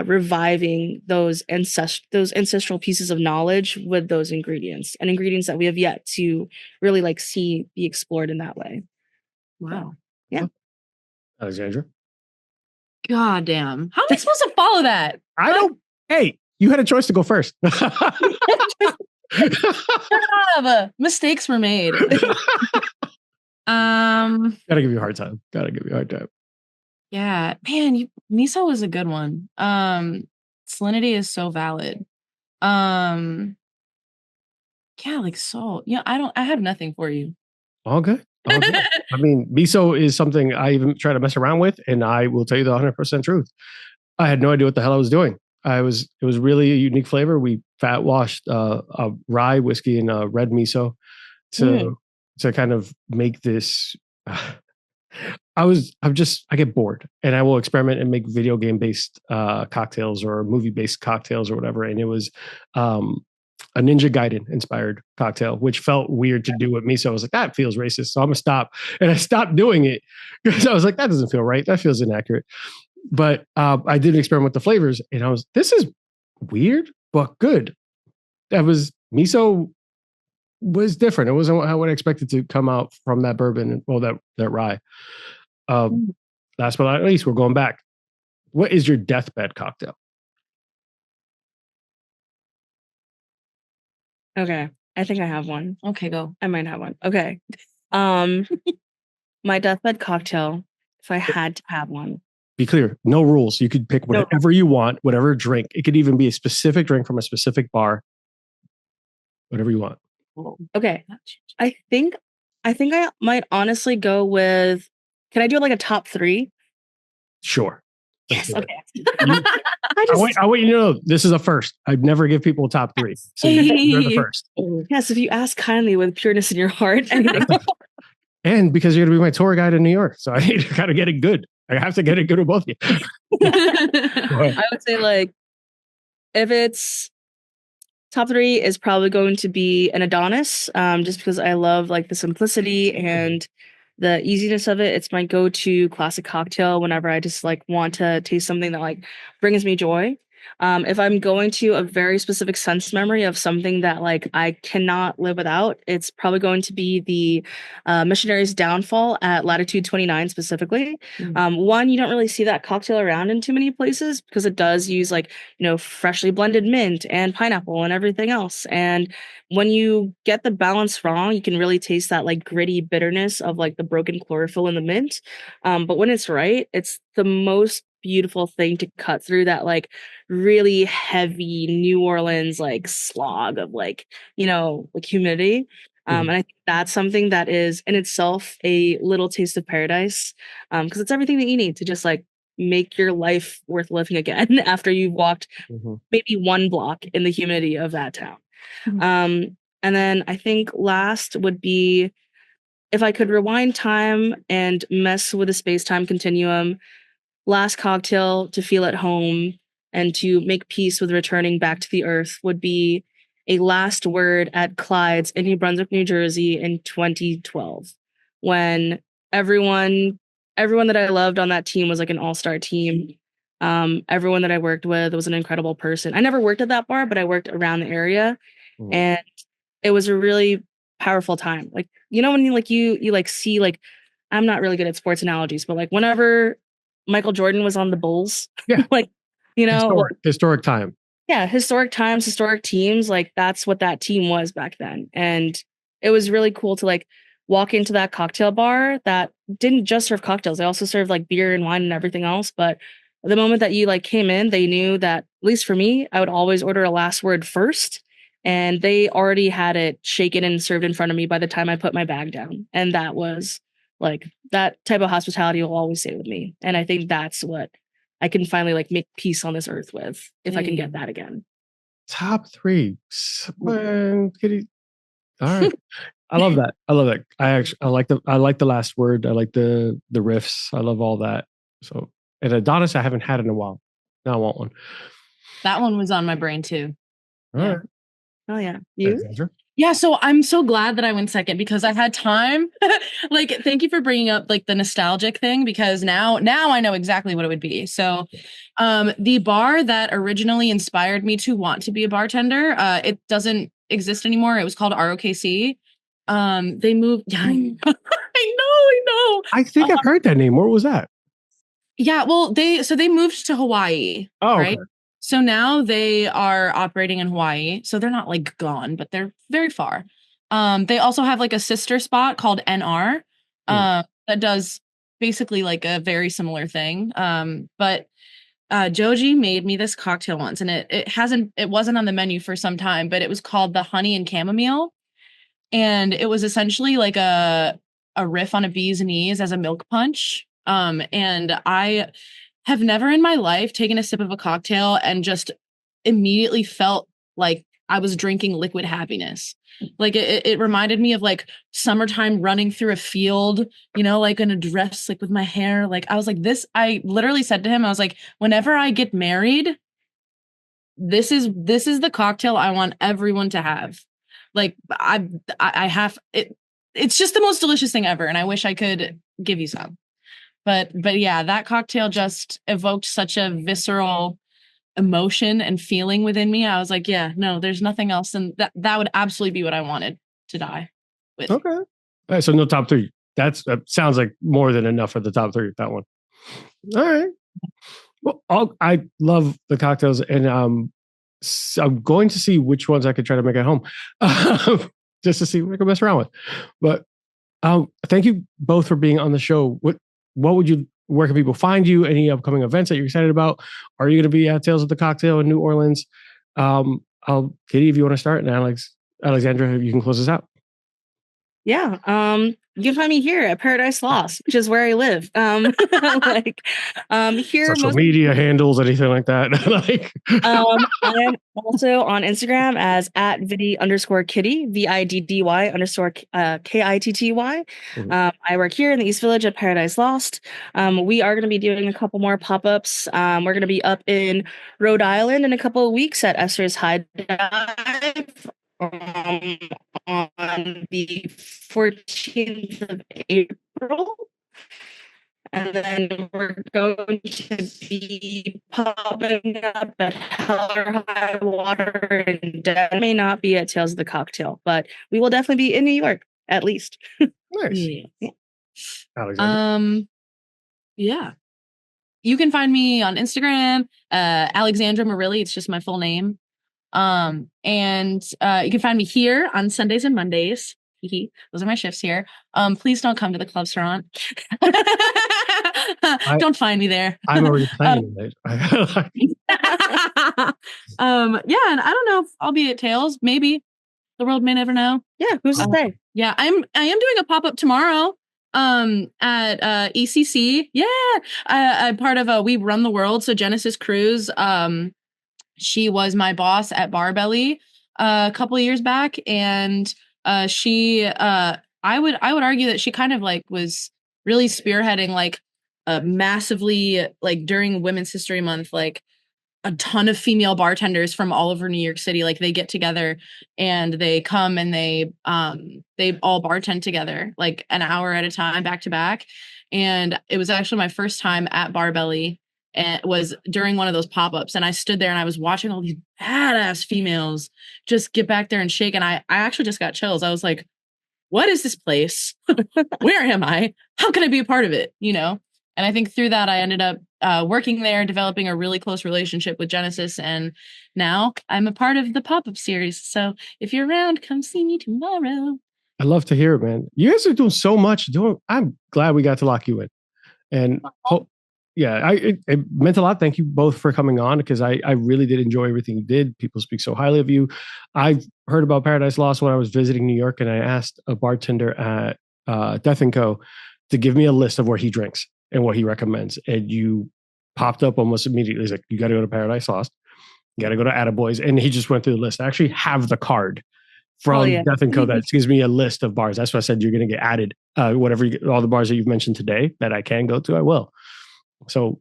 reviving those ancestral pieces of knowledge with those ingredients and ingredients that we have yet to really like see be explored in that way. Wow. Yeah. Alexandra? God damn. How am I supposed to follow that? I don't. Hey, you had a choice to go first. Mistakes were made. Gotta give you a hard time. Yeah, man, miso was a good one. Salinity is so valid. Yeah, like salt. Yeah, I have nothing for you. All good. I mean, miso is something I even try to mess around with, and I will tell you the 100% truth. I had no idea what the hell I was doing. It was really a unique flavor. We fat washed a rye whiskey and red miso to kind of make this. I get bored and I will experiment and make video game based cocktails or movie based cocktails or whatever. And it was a Ninja Gaiden inspired cocktail, which felt weird to do with miso. I was like, that feels racist. So I'm gonna stop. And I stopped doing it because I was like, that doesn't feel right. That feels inaccurate. But I did an experiment with the flavors and this is weird, but good. Miso was different. It wasn't how I expected to come out from that bourbon. Well, that rye. Last but not least, we're going back. What is your deathbed cocktail? Okay. I think I have one. Okay, go. I might have one. Okay. My deathbed cocktail, if I had to have one. Be clear, no rules. You could pick whatever you want, whatever drink. It could even be a specific drink from a specific bar. Whatever you want. Okay. I think I might honestly go with, can I do like a top 3? Sure. Yes. Okay. I want you to know this is a first. I'd never give people a top 3. So you're the first. Yes, if you ask kindly with pureness in your heart. And because you're going to be my tour guide in New York. So I got to get it good. I have to get it good with both of you. I would say like, if it's top 3 is probably going to be an Adonis, just because I love like the simplicity and the easiness of it. It's my go-to classic cocktail whenever I just like want to taste something that like brings me joy. If I'm going to a very specific sense memory of something that like I cannot live without, it's probably going to be the Missionary's Downfall at Latitude 29 specifically. One, you don't really see that cocktail around in too many places because it does use like, freshly blended mint and pineapple and everything else. And when you get the balance wrong, you can really taste that like gritty bitterness of like the broken chlorophyll in the mint. But when it's right, it's the most beautiful thing to cut through that like really heavy New Orleans like slog of like like humidity. And I think that's something that is in itself a little taste of paradise, because it's everything that you need to just like make your life worth living again after you've walked maybe one block in the humidity of that town. And then I think last would be, if I could rewind time and mess with the space-time continuum, last cocktail to feel at home and to make peace with returning back to the earth would be a last word at Clyde's in New Brunswick, New Jersey in 2012, when everyone that I loved on that team was like an all-star team. Everyone that I worked with was an incredible person. I never worked at that bar, but I worked around the area, and it was a really powerful time. Like, when you like see, like, I'm not really good at sports analogies, but like whenever Michael Jordan was on the Bulls, like, historic time. Yeah, historic times, historic teams. Like that's what that team was back then. And it was really cool to like walk into that cocktail bar that didn't just serve cocktails. They also served like beer and wine and everything else. But the moment that you like came in, they knew that, at least for me, I would always order a last word first. And they already had it shaken and served in front of me by the time I put my bag down. And that was like, that type of hospitality will always stay with me. And I think that's what I can finally like make peace on this earth with, if I can get that again. Top 3. Kitty. All right. I love that. I like the last word. I like the riffs. I love all that. So, and Adonis, I haven't had in a while. Now I want one. That one was on my brain too. All right. Oh yeah. You? Alexandra? Yeah, so I'm so glad that I went second because I had time. Like, thank you for bringing up like the nostalgic thing, because now I know exactly what it would be. So, the bar that originally inspired me to want to be a bartender, it doesn't exist anymore. It was called ROKC. They moved. Yeah, I know. I think I've heard that name. Where was that? Yeah, well, they moved to Hawaii. Oh, right. okay. So now they are operating in Hawaii. So they're not like gone, but they're very far. They also have like a sister spot called NR that does basically like a very similar thing. But Joji made me this cocktail once, and it wasn't on the menu for some time, but it was called the honey and chamomile. And it was essentially like a riff on a bee's knees as a milk punch. And I have never in my life taken a sip of a cocktail and just immediately felt like I was drinking liquid happiness. Like it reminded me of like summertime running through a field, you know, like in a dress, like with my hair. Like I was like this, I literally said to him, I was like, whenever I get married, this is the cocktail I want everyone to have. Like I have it. It's just the most delicious thing ever. And I wish I could give you some. But yeah, that cocktail just evoked such a visceral emotion and feeling within me. I was like, yeah, no, there's nothing else. And that would absolutely be what I wanted to die with. Okay. All right, so no top 3. That sounds like more than enough for the top 3, that one. All right. Well, I love the cocktails, and so I'm going to see which ones I could try to make at home, just to see what I can mess around with. But thank you both for being on the show. Where can people find you? Any upcoming events that you're excited about? Are you going to be at Tales of the Cocktail in New Orleans? Kitty, if you want to start, and Alexandra, you can close us out. Yeah. You can find me here at Paradise Lost, which is where I live. Here, social media handles, anything like that. I am also on Instagram as @viddy_kitty, VIDDY_KITTY. I work here in the East Village at Paradise Lost. We are going to be doing a couple more pop-ups. We're going to be up in Rhode Island in a couple of weeks at Esther's High Dive. On the 14th of April, and then we're going to be popping up at Hell or High Water, and that may not be at Tales of the Cocktail, but we will definitely be in New York at least. Nice. Yeah. Alexandra. Yeah. You can find me on Instagram, Alexandra Marilley. It's just my full name. And you can find me here on Sundays and Mondays. Those are my shifts here. Please don't come to the club restaurant. Don't find me there. I'm already planning it. Yeah, and I don't know if I'll be at Tales. Maybe. The world may never know. Yeah, who's to say? Yeah, I am doing a pop-up tomorrow at ECC. Yeah. I'm part of We Run the World. So Genesis Cruz, she was my boss at Barbelly a couple of years back, and she I would argue that she kind of like was really spearheading like massively, like during Women's History Month, like a ton of female bartenders from all over New York City, like they get together and they come and they all bartend together like an hour at a time, back to back. And it was actually my first time at Barbelly. And it was during one of those pop-ups, and I stood there and I was watching all these badass females just get back there and shake. And I actually just got chills. I was like, what is this place? Where am I? How can I be a part of it? You know? And I think through that, I ended up working there, developing a really close relationship with Genesis. And now I'm a part of the pop-up series. So if you're around, come see me tomorrow. I love to hear it, man. You guys are doing so much. I'm glad we got to lock you in. And it meant a lot. Thank you both for coming on, because I really did enjoy everything you did. People speak so highly of you. I've heard about Paradise Lost when I was visiting New York, and I asked a bartender at Death & Co. to give me a list of where he drinks and what he recommends. And you popped up almost immediately. He's like, you got to go to Paradise Lost. You got to go to Attaboy's. And he just went through the list. I actually have the card from Death & Co. that gives me a list of bars. That's why I said you're going to get added. All the bars that you've mentioned today that I can go to, I will. So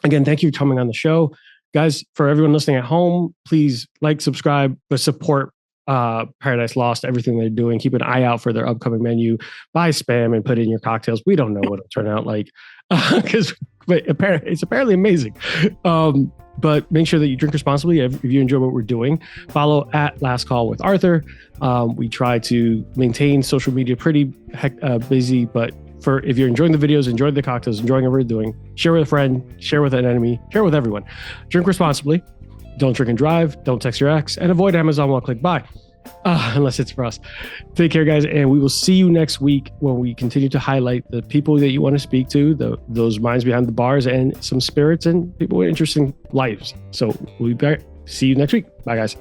again, thank you for coming on the show. Guys, for everyone listening at home, please like, subscribe, but support Paradise Lost, everything they're doing. Keep an eye out for their upcoming menu. Buy Spam and put it in your cocktails. We don't know what it'll turn out like, because it's apparently amazing. But make sure that you drink responsibly if you enjoy what we're doing. Follow at Last Call with Arthur. We try to maintain social media pretty busy, but if you're enjoying the videos, enjoy the cocktails, enjoying what we're doing, share with a friend, share with an enemy, share with everyone. Drink responsibly. Don't drink and drive. Don't text your ex, and avoid Amazon while click buy, unless it's for us. Take care, guys, and we will see you next week when we continue to highlight the people that you want to speak to, those minds behind the bars, and some spirits and people with interesting lives. So we'll be back. See you next week. Bye, guys.